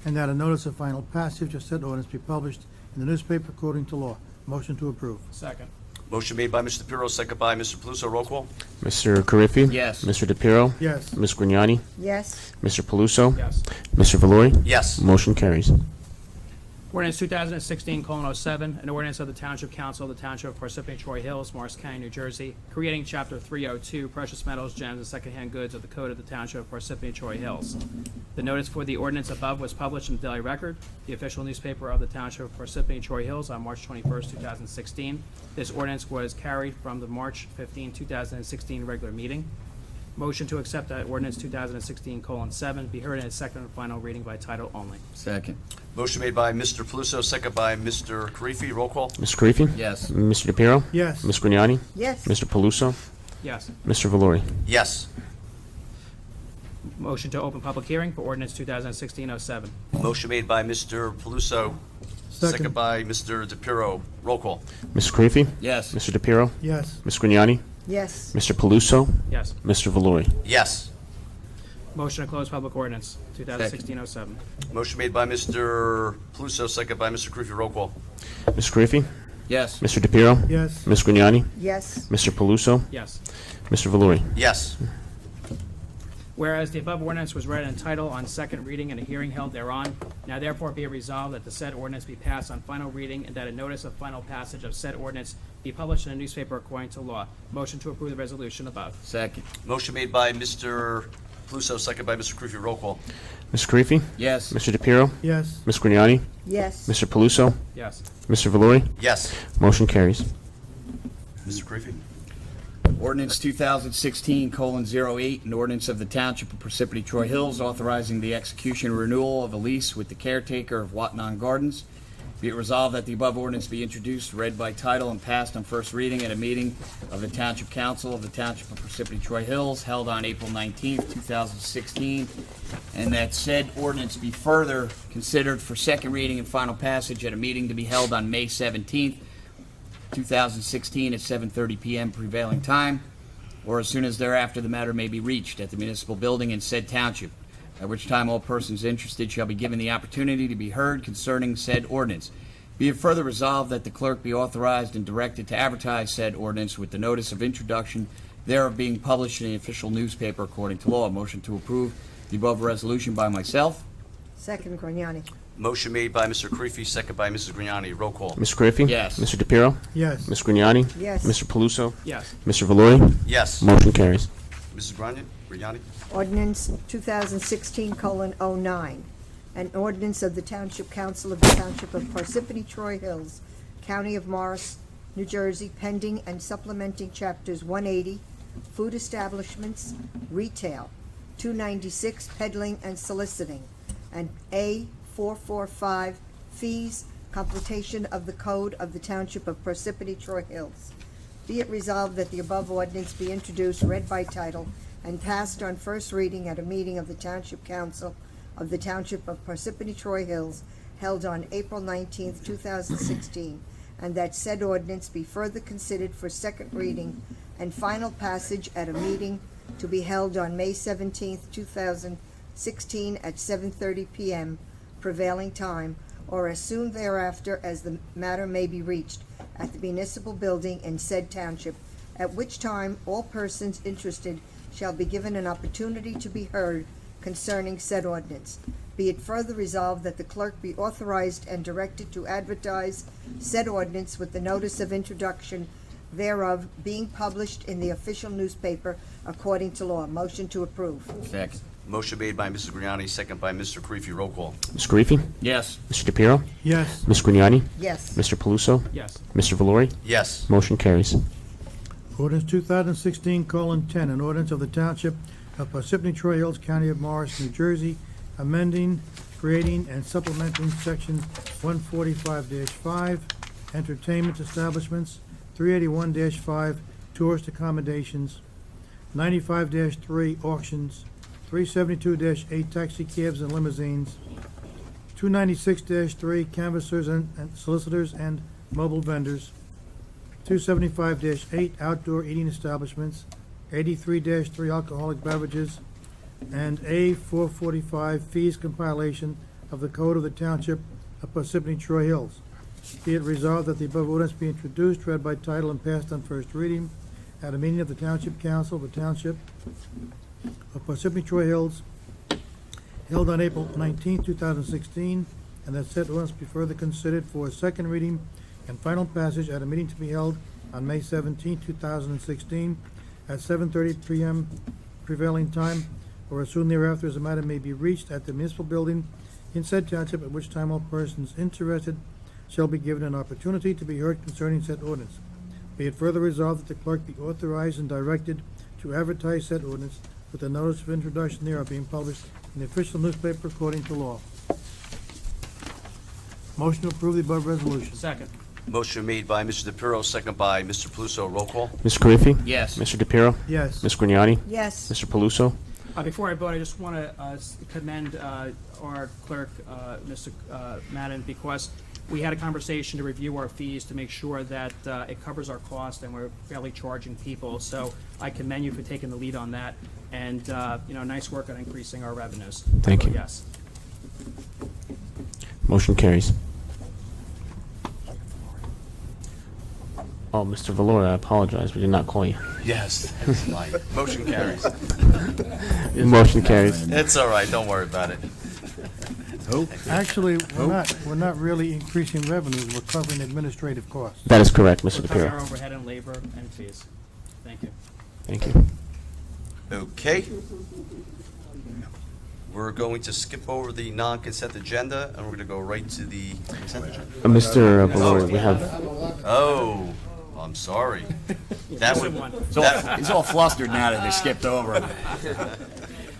and that a notice of final passage of said ordinance be published in the newspaper according to law. Motion to approve. Second. Motion made by Mr. DePiero, second by Mr. Paluso. Roll call. Mr. Carriffy? Yes. Mr. DePiero? Yes. Ms. Grignani? Yes. Mr. Paluso? Yes. Mr. Valori? Yes. Motion carries. Ordinance 2016:07, an ordinance of the Township Council of the Township of Parsippany-Troy Hills, Morris County, New Jersey, creating Chapter 302, Precious Metals, Gems, and Secondhand Goods of the Code of the Township of Parsippany-Troy Hills. The notice for the ordinance above was published in the Daily Record, the official newspaper of the Township of Parsippany-Troy Hills, on March 21st, 2016. This ordinance was carried from the March 15, 2016 regular meeting. Motion to accept that ordinance 2016:7 be heard in its second and final reading by title only. Second. Motion made by Mr. Paluso, second by Mr. Karifi. Roll call. Mr. Carriffy? Yes. Mr. DePiero? Yes. Ms. Grignani? Yes. Mr. Paluso? Yes. Mr. Valori? Yes. Motion to open public hearing for ordinance 2016:07. Motion made by Mr. Paluso, second by Mr. DePiero. Roll call. Mr. Carriffy? Yes. Mr. DePiero? Yes. Ms. Grignani? Yes. Mr. Paluso? Yes. Mr. Valori? Yes. Motion to close public ordinance 2016:07. Motion made by Mr. Paluso, second by Mr. Karifi. Roll call. Mr. Carriffy? Yes. Mr. DePiero? Yes. Ms. Grignani? Yes. Mr. Paluso? Yes. Mr. Valori? Yes. Whereas the above ordinance was read in title on second reading and a hearing held thereon, now therefore be it resolved that the said ordinance be passed on final reading and that a notice of final passage of said ordinance be published in a newspaper according to law. Motion to approve the resolution above. Second. Motion made by Mr. Paluso, second by Mr. Karifi. Roll call. Mr. Carriffy? Yes. Mr. DePiero? Yes. Ms. Grignani? Yes. Mr. Paluso? Yes. Mr. Valori? Yes. Motion carries. Mr. Karifi. Ordinance 2016:08, an ordinance of the Township of Parsippany-Troy Hills authorizing the execution and renewal of a lease with the caretaker of Watnon Gardens. Be it resolved that the above ordinance be introduced, read by title, and passed on first reading at a meeting of the Township Council of the Township of Parsippany-Troy Hills held on April 19th, 2016, and that said ordinance be further considered for second reading and final passage at a meeting to be held on May 17th, 2016 at 7:30 p.m. prevailing time, or as soon as thereafter the matter may be reached at the municipal building in said township, at which time all persons interested shall be given the opportunity to be heard concerning said ordinance. Be it further resolved that the clerk be authorized and directed to advertise said ordinance with the notice of introduction thereof being published in the official newspaper according to law. Motion to approve the above resolution by myself. Second, Grignani. Motion made by Mr. Karifi, second by Mrs. Grignani. Roll call. Mr. Carriffy? Yes. Mr. DePiero? Yes. Ms. Grignani? Yes. Mr. Paluso? Yes. Mr. Valori? Yes. Motion carries. Mrs. Grignani. Ordinance 2016:09, an ordinance of the Township Council of the Township of Parsippany-Troy Hills, County of Morris, New Jersey, pending and supplementing Chapters 180, Food Establishments, Retail, 296, Peddling and Soliciting, and A445, Fees, completion of the Code of the Township of Parsippany-Troy Hills. Be it resolved that the above ordinance be introduced, read by title, and passed on first reading at a meeting of the Township Council of the Township of Parsippany-Troy Hills held on April 19th, 2016, and that said ordinance be further considered for second reading and final passage at a meeting to be held on May 17th, 2016 at 7:30 p.m. prevailing time, or as soon thereafter as the matter may be reached at the municipal building in said township, at which time all persons interested shall be given an opportunity to be heard concerning said ordinance. Be it further resolved that the clerk be authorized and directed to advertise said ordinance with the notice of introduction thereof being published in the official newspaper according to law. Motion to approve. Second. Motion made by Mrs. Grignani, second by Mr. Karifi. Roll call. Mr. Carriffy? Yes. Mr. DePiero? Yes. Ms. Grignani? Yes. Mr. Paluso? Yes. Mr. Valori? Yes. Motion carries. Ordinance 2016:10, an ordinance of the Township of Parsippany Troy Hills, County of Morris, New Jersey, amending creating and supplementing section 145-5, entertainment establishments, 381-5, tourist accommodations, 95-3, auctions, 372-8, taxi cabs and limousines, 296-3, canvassers and solicitors and mobile vendors, 275-8, outdoor eating establishments, 83-3, alcoholic beverages, and A 445, fees compilation of the Code of the Township of Parsippany-Troy Hills. Be it resolved that the above ordinance be introduced, read by title, and passed on first reading at a meeting of the Township Council of the Township of Parsippany-Troy Hills held on April 19, 2016, and that said ordinance be further considered for a second reading and final passage at a meeting to be held on May 17, 2016, at 7:30 p.m. prevailing time, or as soon thereafter as the matter may be reached at the municipal building in said township, at which time all persons interested shall be given an opportunity to be heard concerning said ordinance. Be it further resolved that the clerk be authorized and directed to advertise said ordinance with the notice of introduction thereof being published in the official newspaper according to law. Motion to approve the above resolution. Second. Motion made by Mr. DePiero, second by Mr. Paluso. Roll call. Mr. Karifi? Yes. Mr. DePiero? Yes. Ms. Grignani? Yes. Mr. Paluso? Before I vote, I just want to commend our clerk, Mr. Madden, because we had a conversation to review our fees to make sure that it covers our cost and we're fairly charging people. So I commend you for taking the lead on that, and nice work on increasing our revenues. Thank So, you. yes. Motion carries. Oh, Mr. Valori, I apologize. We did not call you. Yes, that's fine. Motion carries. Motion carries. It's all right, don't worry about it. Actually, we're not really increasing revenues, we're covering administrative costs. That is correct, Mr. We'll cover our DePiero. overhead and labor and fees. Thank you. Thank you. Okay. We're going to skip over the non-consent agenda, and we're going to go right to the consent agenda. Mr. Valori, we have, Oh, I'm sorry. That would, One. He's all flustered now that they skipped over him.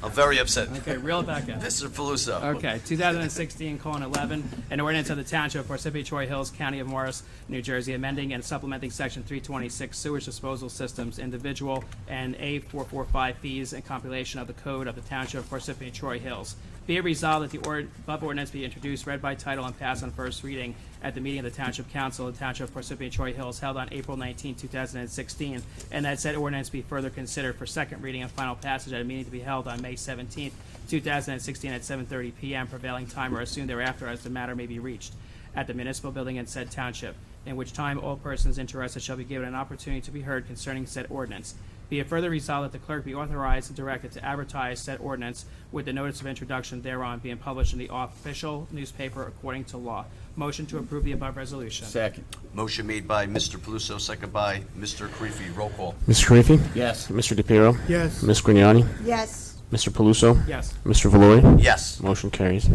I'm very upset. Okay, reel it back in. Mr. Paluso. Okay, 2016:11, an ordinance of the Township of Parsippany-Troy Hills, County of Morris, New Jersey, amending and supplementing Section 326 sewage disposal systems, individual, and A 445 fees and compilation of the Code of the Township of Parsippany-Troy Hills. Be it resolved that the above ordinance be introduced, read by title, and passed on first reading at the meeting of the Township Council of the Township of Parsippany-Troy Hills held on April 19, 2016, and that said ordinance be further considered for second reading and final passage at a meeting to be held on May 17, 2016 at 7:30 p.m. prevailing time or as soon thereafter as the matter may be reached at the municipal building in said township, in which time all persons interested shall be given an opportunity to be heard concerning said ordinance. Be it further resolved that the clerk be authorized and directed to advertise said ordinance with the notice of introduction thereon being published in the official newspaper according to law. Motion to approve the above resolution. Second. Motion made by Mr. Paluso, second by Mr. Karifi. Roll call. Mr. Karifi? Yes. Mr. DePiero? Yes. Ms. Grignani? Yes. Mr. Paluso? Yes. Mr. Valori? Yes. Motion carries.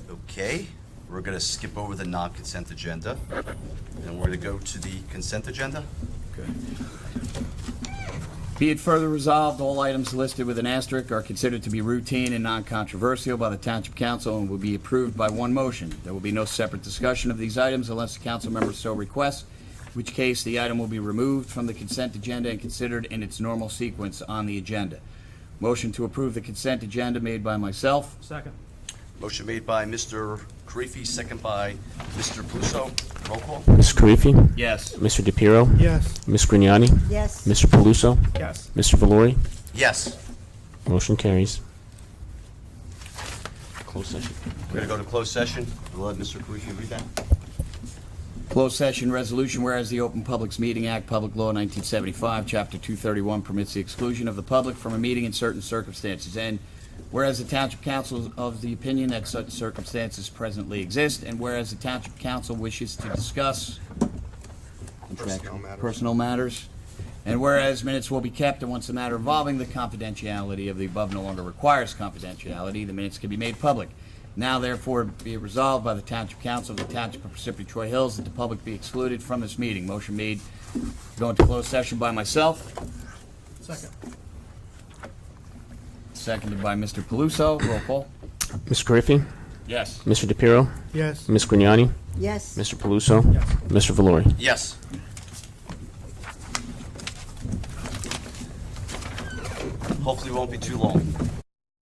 Okay, we're going to skip over the non-consent agenda, and we're going to go to the consent agenda. Be it further resolved, all items listed with an asterisk are considered to be routine and non-controversial by the Township Council and will be approved by one motion. There will be no separate discussion of these items unless the council member so requests, in which case the item will be removed from the consent agenda and considered in its normal sequence on the agenda. Motion to approve the consent agenda made by myself. Second. Motion made by Mr. Karifi, second by Mr. Paluso. Roll call. Ms. Karifi? Yes. Mr. DePiero? Yes. Ms. Grignani? Yes. Mr. Paluso? Yes. Mr. Valori? Yes. Motion carries. Closed session. We're going to go to closed session. We'll let Mr. Karifi read that. Closed session resolution, whereas the Open Publics Meeting Act, Public Law 1975, Chapter 231 permits the exclusion of the public from a meeting in certain circumstances, and whereas the Township Council is of the opinion that such circumstances presently exist, and whereas the Township Council wishes to discuss personal matters, and whereas minutes will be kept, and once the matter involving the confidentiality of the above no longer requires confidentiality, the minutes can be made public. Now therefore be it resolved by the Township Council of the Township of Parsippany-Troy Hills that the public be excluded from this meeting. Motion made to go into closed session by myself. Second. Seconded by Mr. Paluso. Roll call. Ms. Karifi? Yes. Mr. DePiero, Yes. Ms. Grignani, Yes. Mr. Paluso, Mr. Valori. Yes. Hopefully it won't be too long.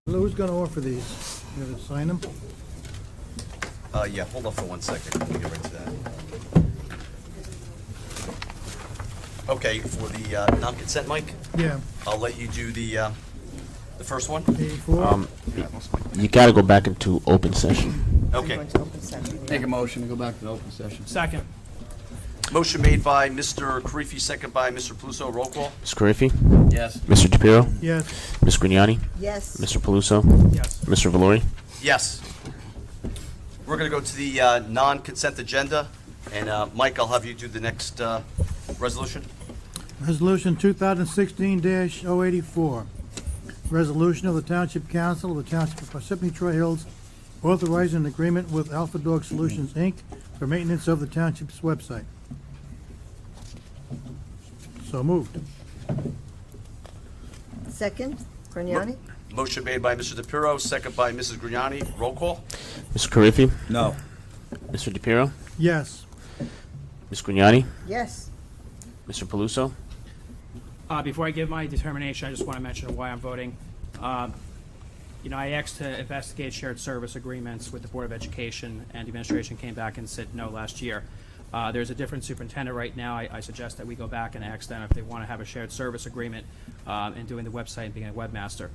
Who's gonna offer these? You gonna sign them? Yeah, hold on for 1 second. Let me get right to that. Okay, for the non-consent, Mike, Yeah. I'll let you do the first one. 84? You got to go back into open session. Okay. Make a motion to go back to the open session. Second. Motion made by Mr. Karifi, second by Mr. Paluso. Roll call. Ms. Carriffy, Yes. Mr. DePiero, Yes. Ms. Grignani, Yes. Mr. Paluso, Yes. Mr. Valori. Yes. We're going to go to the non-consent agenda. And Mike, I'll have you do the next resolution. Resolution 2016-084. Resolution of the Township Council of the Township of Parsippany-Troy Hills authorizing an agreement with Alpha Dog Solutions, Inc. for maintenance of the township's website. So moved. Second, Grignani? Motion made by Mr. DePiero, second by Mrs. Grignani. Roll call. Mr. Carriffy, No. Mr. DePiero, Yes. Ms. Grignani, Yes. Mr. Paluso. Before I give my determination, I just want to mention why I'm voting. I asked to investigate shared service agreements with the Board of Education, and the administration came back and said no last year. There's a different superintendent right now. I suggest that we go back and ask them if they want to have a shared service agreement in doing the website and being a webmaster.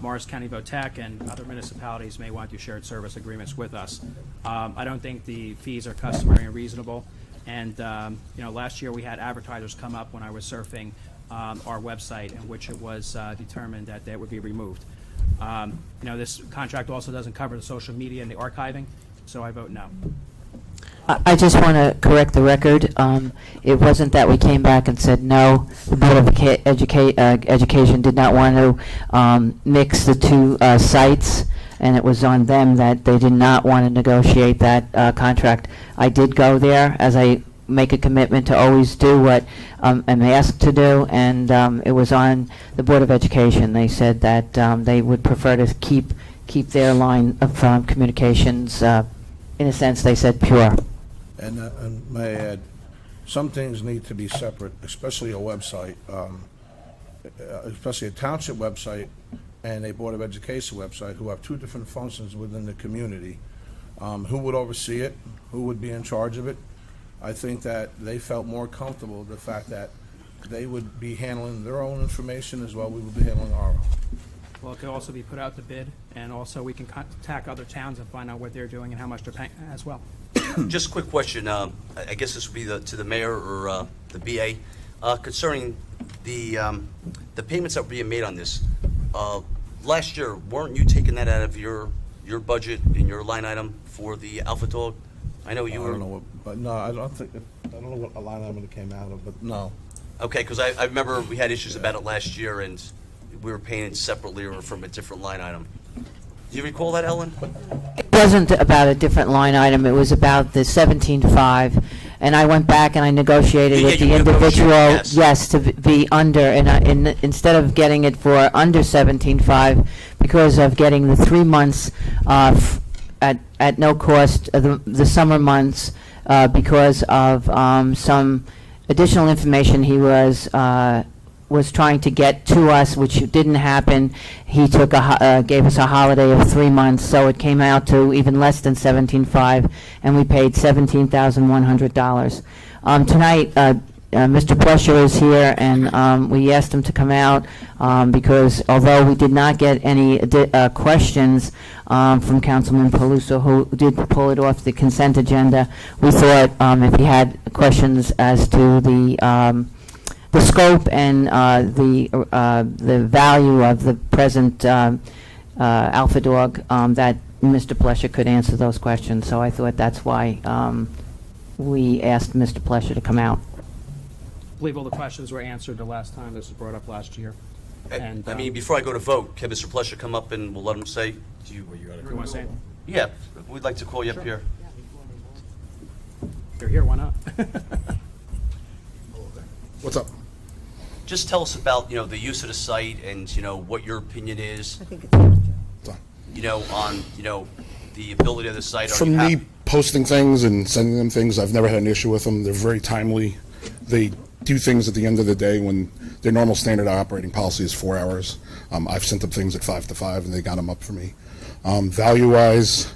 Morris County Votech and other municipalities may want to do shared service agreements with us. I don't think the fees are customary and reasonable. And, last year we had advertisers come up when I was surfing our website in which it was determined that they would be removed. This contract also doesn't cover the social media and the archiving, so I vote no. I just want to correct the record. It wasn't that we came back and said no. The Board of Education did not want to mix the two sites, and it was on them that they did not want to negotiate that contract. I did go there, as I make a commitment to always do what I'm asked to do, and it was on the Board of Education. They said that they would prefer to keep their line of communications, in a sense, they said pure. And may I add, some things need to be separate, especially a website, especially a township website and a Board of Education website, who have two different functions within the community. Who would oversee it? Who would be in charge of it? I think that they felt more comfortable with the fact that they would be handling their own information as well we would be handling our own. Well, it could also be put out to bid, and also we can contact other towns and find out what they're doing and how much they're paying as well. Just a quick question. I guess this would be to the mayor or the BA concerning the payments that were being made on this. Last year, weren't you taking that out of your budget in your line item for the Alpha Dog? I know you were. I don't know what, but no, I don't know what a line item it came out of, but no. Okay, because I remember we had issues about it last year, and we were paying it separately or from a different line item. Do you recall that, Ellen? It wasn't about a different line item. It was about the 17.5, and I went back and I negotiated Yeah, with you the individual, negotiated, yes. to be under, and instead of getting it for under 17.5, because of getting the 3 months at no cost, the summer months, because of some additional information he was trying to get to us, which didn't happen. He took gave us a holiday of 3 months, so it came out to even less than 17.5, and we paid $17,100. Tonight, Mr. Plesher is here, and we asked him to come out because although we did not get any questions from Councilman Paluso, who did pull it off the consent agenda, we thought if he had questions as to the scope and the value of the present Alpha Dog, that Mr. Plesher could answer those questions. So I thought that's why we asked Mr. Plesher to come out. I believe all the questions were answered the last time this was brought up last year. And I mean, before I go to vote, can Mr. Plesher come up and we'll let him say? Do you want to say anything? Yeah, we'd like to call you up here. You're here, why not? What's up? Just tell us about, the use of the site and, what your opinion is, I think it's your job. on, the ability of the site? Are From you me happy? posting things and sending them things, I've never had an issue with them. They're very timely. They do things at the end of the day when their normal standard operating policy is 4 hours. I've sent them things at 5 to 5, and they got them up for me. Value-wise,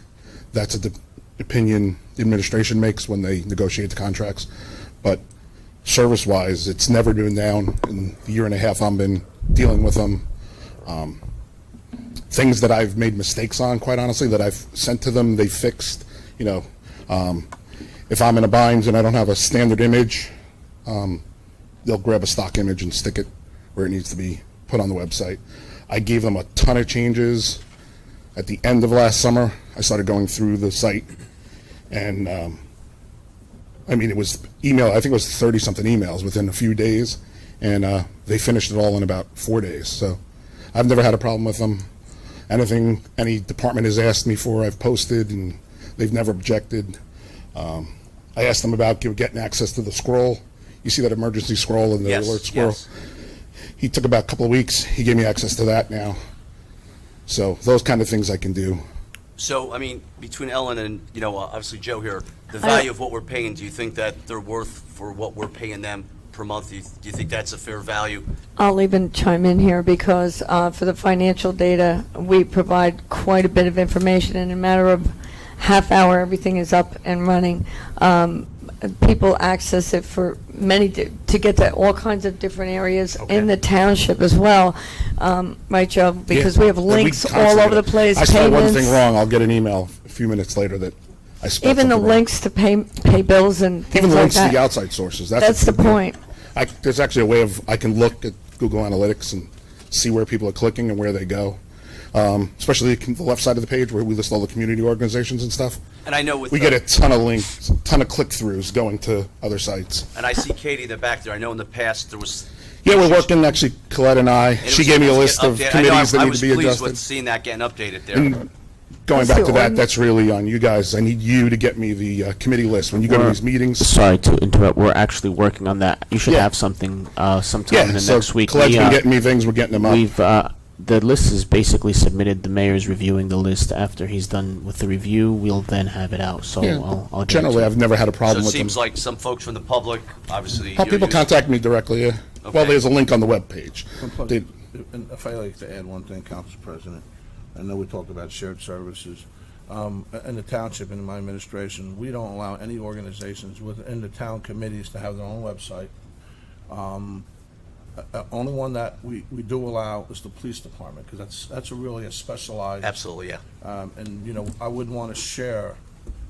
that's an opinion the administration makes when they negotiate the contracts. But service-wise, it's never been down in the year and a half I've been dealing with them. Things that I've made mistakes on, quite honestly, that I've sent to them, they fixed. You know, if I'm in a bind and I don't have a standard image, they'll grab a stock image and stick it where it needs to be put on the website. I gave them a ton of changes at the end of last summer. I started going through the site, and I mean, it was email. I think it was 30-something emails within a few days, and they finished it all in about 4 days. So I've never had a problem with them. Anything any department has asked me for, I've posted, and they've never objected. I asked them about getting access to the scroll. You see that emergency scroll and the Yes, alert scroll? yes. He took about a couple of weeks. He gave me access to that now. So those kind of things I can do. So, I mean, between Ellen and, you know, obviously Joe here, the value of what we're paying, do you think that they're worth for what we're paying them per month? Do you think that's a fair value? I'll even chime in here because for the financial data, we provide quite a bit of information. In a matter of half hour, everything is up and running. People access it for to get to all kinds of different areas in the township as well. Right, Joe? Because we have links all over the place. I spell one payments. thing wrong, I'll get an email a few minutes later that I spelled Even the something wrong. links to pay bills and things Even like links to that. the outside sources. That's the point. There's actually a way of, I can look at Google Analytics and see where people are clicking and where they go. Especially the left side of the page where we list all the community organizations and stuff. And I know with We get a ton of links, a ton of click-throughs going to other sites. And I see Katie in the back there. I know in the past there was. Yeah, we're working, actually, Colette and I, and it she was gave me a supposed list to of get updated. committees that I need was to be pleased adjusted. with seeing that getting updated there. And going back to that, that's really on you guys. I need you to get me the committee list when you go to these meetings. Sorry to interrupt. We're actually working on that. You should Yeah. have something sometime in Yeah, the so next week. Colette's been getting me things, we're getting them up. We've the list is basically submitted. The mayor's reviewing the list. After he's done with the review, we'll then have it out. So Yeah. I'll get it Generally, to you. I've never had a So problem it with them. seems like some folks from the public, obviously. People you're- contact me directly, yeah. Well, Okay. there's a link on the webpage. They- And if I like to add one thing, Council President, I know we talked about shared services. In the township, and in my administration, we don't allow any organizations within the town committees to have their own website. Only one that we do allow is the police department, because that's really a specialized. Absolutely, yeah. And, you know, I wouldn't want to share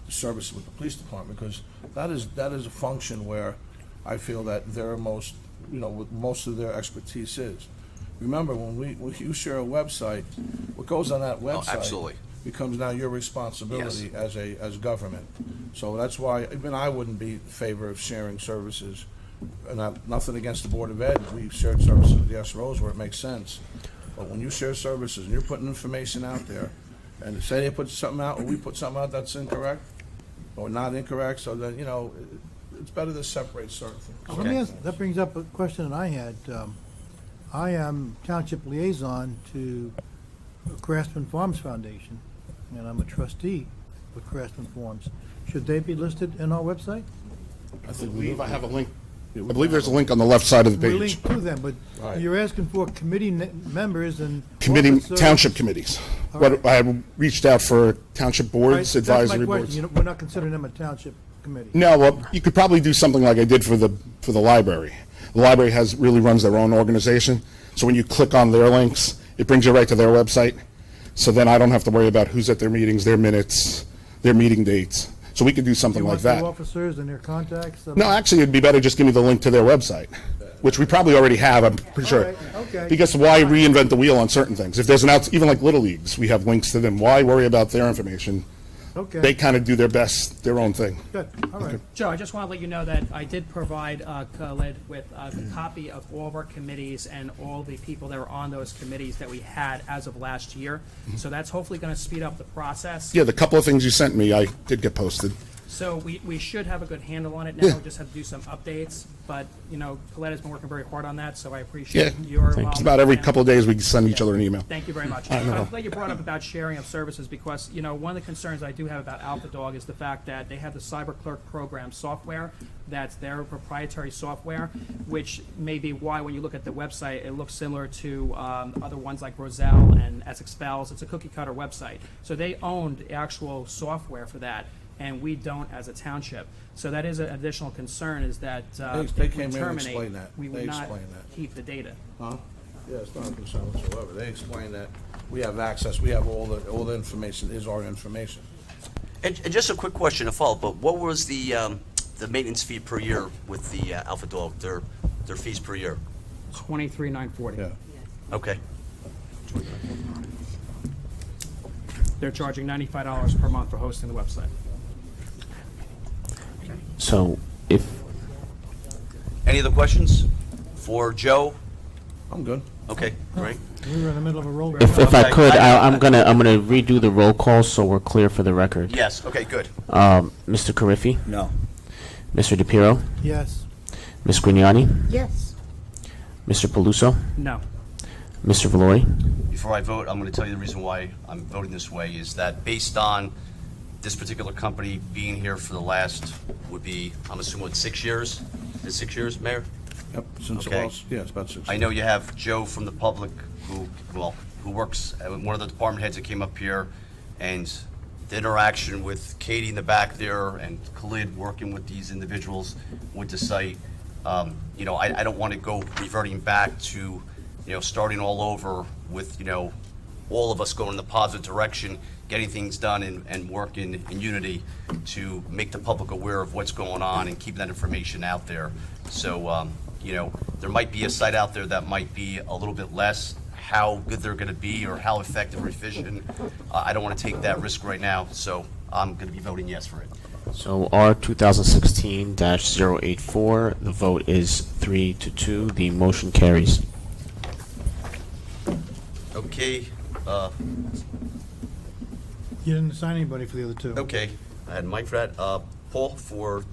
the services with the police department, because that is a function where I feel that they're most, you know, what most of their expertise is. Remember, when you share a website, what goes on that website absolutely. becomes now your responsibility as government. So that's why even I wouldn't be in favor of sharing services. And nothing against the Board of Ed. We've shared services with the SROs where it makes sense. But when you share services and you're putting information out there, and say they put something out, or we put something out that's incorrect, or not incorrect, so then, you know, it's better to separate certain things. Let me ask, that brings up a question that I had. I am township liaison to Craftsman Farms Foundation, and I'm a trustee with Craftsman Farms. Should they be listed in our website? I believe I have a link. I believe there's a link on the left side of the We page. link to them, but Right. you're asking for committee members and. Committee, officers. township committees. All right. What, I reached out for township boards, Right, advisory That's my boards. question. We're not considering them a township committee. No, well, you could probably do something like I did for the library. The library really runs their own organization, so when you click on their links, it brings you right to their website. So then I don't have to worry about who's at their meetings, their minutes, their meeting dates. So we could do something You like want that. the officers and their contacts? No, actually, it'd be better just give me the link to their website, which we probably already have, I'm pretty sure. All right, okay. Because why reinvent the wheel on certain things? If there's even like Little Leagues, we have links to them. Why worry about their information? Okay. They kind of do their own thing. Good, all right. Joe, I just want to let you know that I did provide Khalid with a copy of all of our committees and all the people that were on those committees that we had as of last year. So that's hopefully going to speed up the process. Yeah, the couple of things you sent me, I did get posted. So we should have a good handle on it now. We just have to do some updates. But, you know, Coletta's been working very hard on that, so I appreciate your involvement. It's about every and- couple of days we send each other an email. Thank you very much. I know. I'm glad you brought up about sharing of services because, you know, one of the concerns I do have about Alpha Dog is the fact that they have the Cyber Clerk program software. That's their proprietary software, which may be why when you look at the website, it looks similar to other ones like Roselle and Essex Fells. It's a cookie cutter website. So they owned the actual software for that, and we don't as a township. So that is an additional concern is that They if came we in and terminate, explained that. we They would not explained that. keep the data. Huh? Yeah, it's not a concern whatsoever. They explained that we have access, we have all the information is our information. And just a quick question to follow, but what was the maintenance fee per year with the Alpha Dog, their fees per year? $23,940. Yeah. Okay. They're charging $95 per month for hosting the website. So if, Any other questions for Joe? I'm good. Okay, great. We were in the middle of a roll. if I Okay. could, I'm gonna redo the roll call so we're clear for the record. Yes, okay, good. Mr. Carriffy? No. Mr. DePiero? Yes. Ms. Grignani? Yes. Mr. Paluso? No. Mr. Valori? Before I vote, I'm going to tell you the reason why I'm voting this way is that based on this particular company being here for the last, would be, I'm assuming, what, 6 years? Is it 6 years, Mayor? Yep, since Okay. yeah, it's about 6 I know you have Joe from the public who works at one of the department heads that came up here, and the interaction with Katie in the back there and Khalid working with these individuals with the site. You know, I don't want to go reverting back to, you know, starting all over with, you know, all of us going in the positive direction, getting things done and working in unity to make the public aware of what's going on and keeping that information out there. So, you know, there might be a site out there that might be a little bit less. How good they're going to be or how effective or efficient, I don't want to take that risk right now, so I'm going to be voting yes for it. So R 2016-084, the vote is 3-2. The motion carries. Okay, You didn't assign anybody for the other two. okay, I had Mike for that. Paul for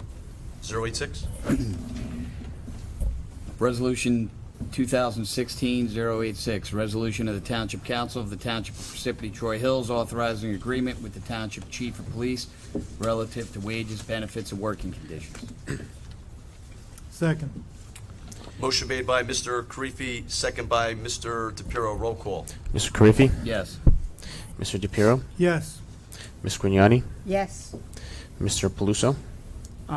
086? Resolution 2016-086, resolution of the Township Council of the Township of Parsippany-Troy Hills authorizing agreement with the Township Chief of Police relative to wages, benefits, and working conditions. Second. Motion made by Mr. Karifi, second by Mr. DePiero. Roll call. Mr. Carriffy? Yes. Mr. DePiero? Yes. Ms. Grignani? Yes. Mr. Paluso?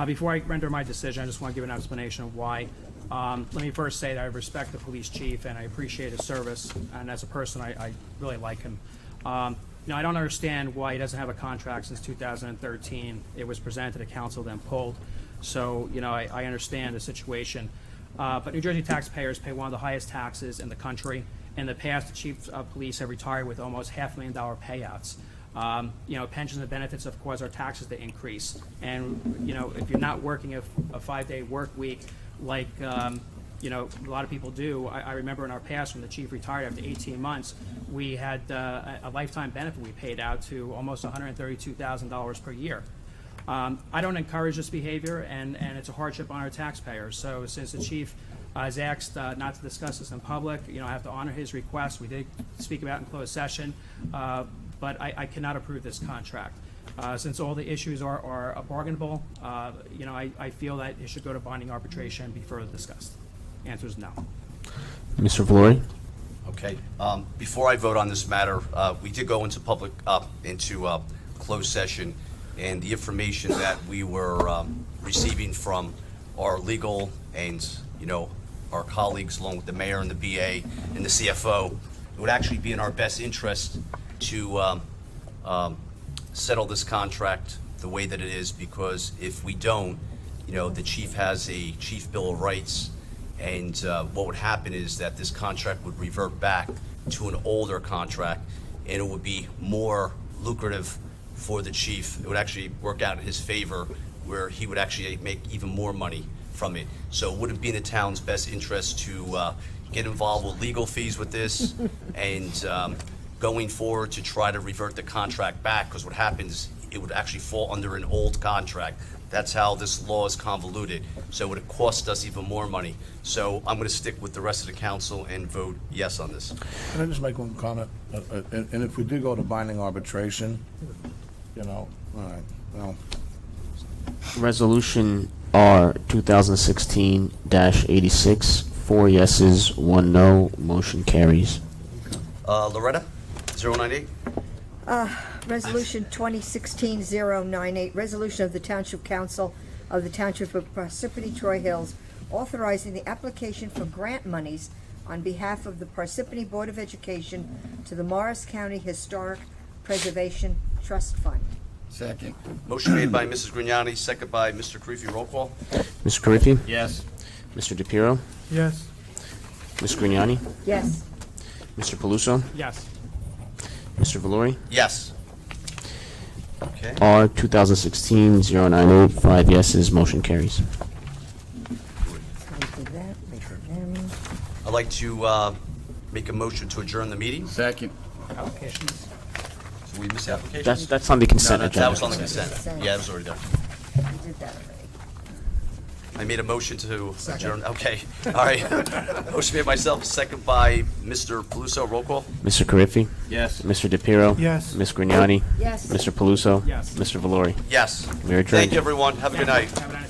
Before I render my decision, I just want to give an explanation of why. Let me first say that I respect the police chief and I appreciate his service, and as a person, I really like him. You know, I don't understand why he doesn't have a contract since 2013. It was presented to the council, then pulled. So, you know, I understand the situation. But New Jersey taxpayers pay one of the highest taxes in the country. In the past, the chiefs of police have retired with almost $500,000 payouts. You know, pensions and benefits, of course, are taxes that increase. And, you know, if you're not working a 5-day work week like, you know, a lot of people do, I remember in our past when the chief retired after 18 months, we had a lifetime benefit we paid out to almost $132,000 per year. I don't encourage this behavior, and it's a hardship on our taxpayers. So since the chief has asked not to discuss this in public, you know, I have to honor his request. We did speak about it in closed session, but I cannot approve this contract. Since all the issues are bargainable, you know, I feel that it should go to binding arbitration and be further discussed. Answer is no. Mr. Valori? Okay. Before I vote on this matter, we did go into closed session, and the information that we were receiving from our legal and, you know, our colleagues along with the mayor and the BA and the CFO, it would actually be in our best interest to settle this contract the way that it is, because if we don't, you know, the chief has a chief bill of rights, and what would happen is that this contract would revert back to an older contract, and it would be more lucrative for the chief. It would actually work out in his favor, where he would actually make even more money from it. So it wouldn't be in the town's best interest to get involved with legal fees with this and going forward to try to revert the contract back, because what happens, it would actually fall under an old contract. That's how this law is convoluted, so it would cost us even more money. So I'm going to stick with the rest of the council and vote yes on this. Can I just make one comment? And if we do go to binding arbitration, all right, well, Resolution R 2016-86, 4 yeses, 1 no, motion carries. Loretta, 098? Resolution 2016-098, resolution of the Township Council of the Township of Parsippany-Troy Hills authorizing the application for grant monies on behalf of the Parsippany Board of Education to the Morris County Historic Preservation Trust Fund. Second. Motion made by Mrs. Grignani, second by Mr. Karifi. Roll call. Mr. Carriffy? Yes. Mr. DePiero? Yes. Ms. Grignani? Yes. Mr. Paluso? Yes. Mr. Valori? Yes. Okay. R 2016-098, 5 yeses, motion carries. Wait for that, wait for them. I'd like to make a motion to adjourn the meeting. Second. Applications. So we missed the applications? That's on the consent No, agenda. that was on the consent. Yeah, that was already done. We did that already. I made a motion to adjourn. Okay, all right. Motion made by myself, second by Mr. Paluso. Roll call. Mr. Carriffy? Yes. Mr. DePiero? Yes. Ms. Grignani? Yes. Mr. Paluso? Yes. Mr. Valori? Yes. We are adjourned. Thank you, everyone. Have a good night. Have a nice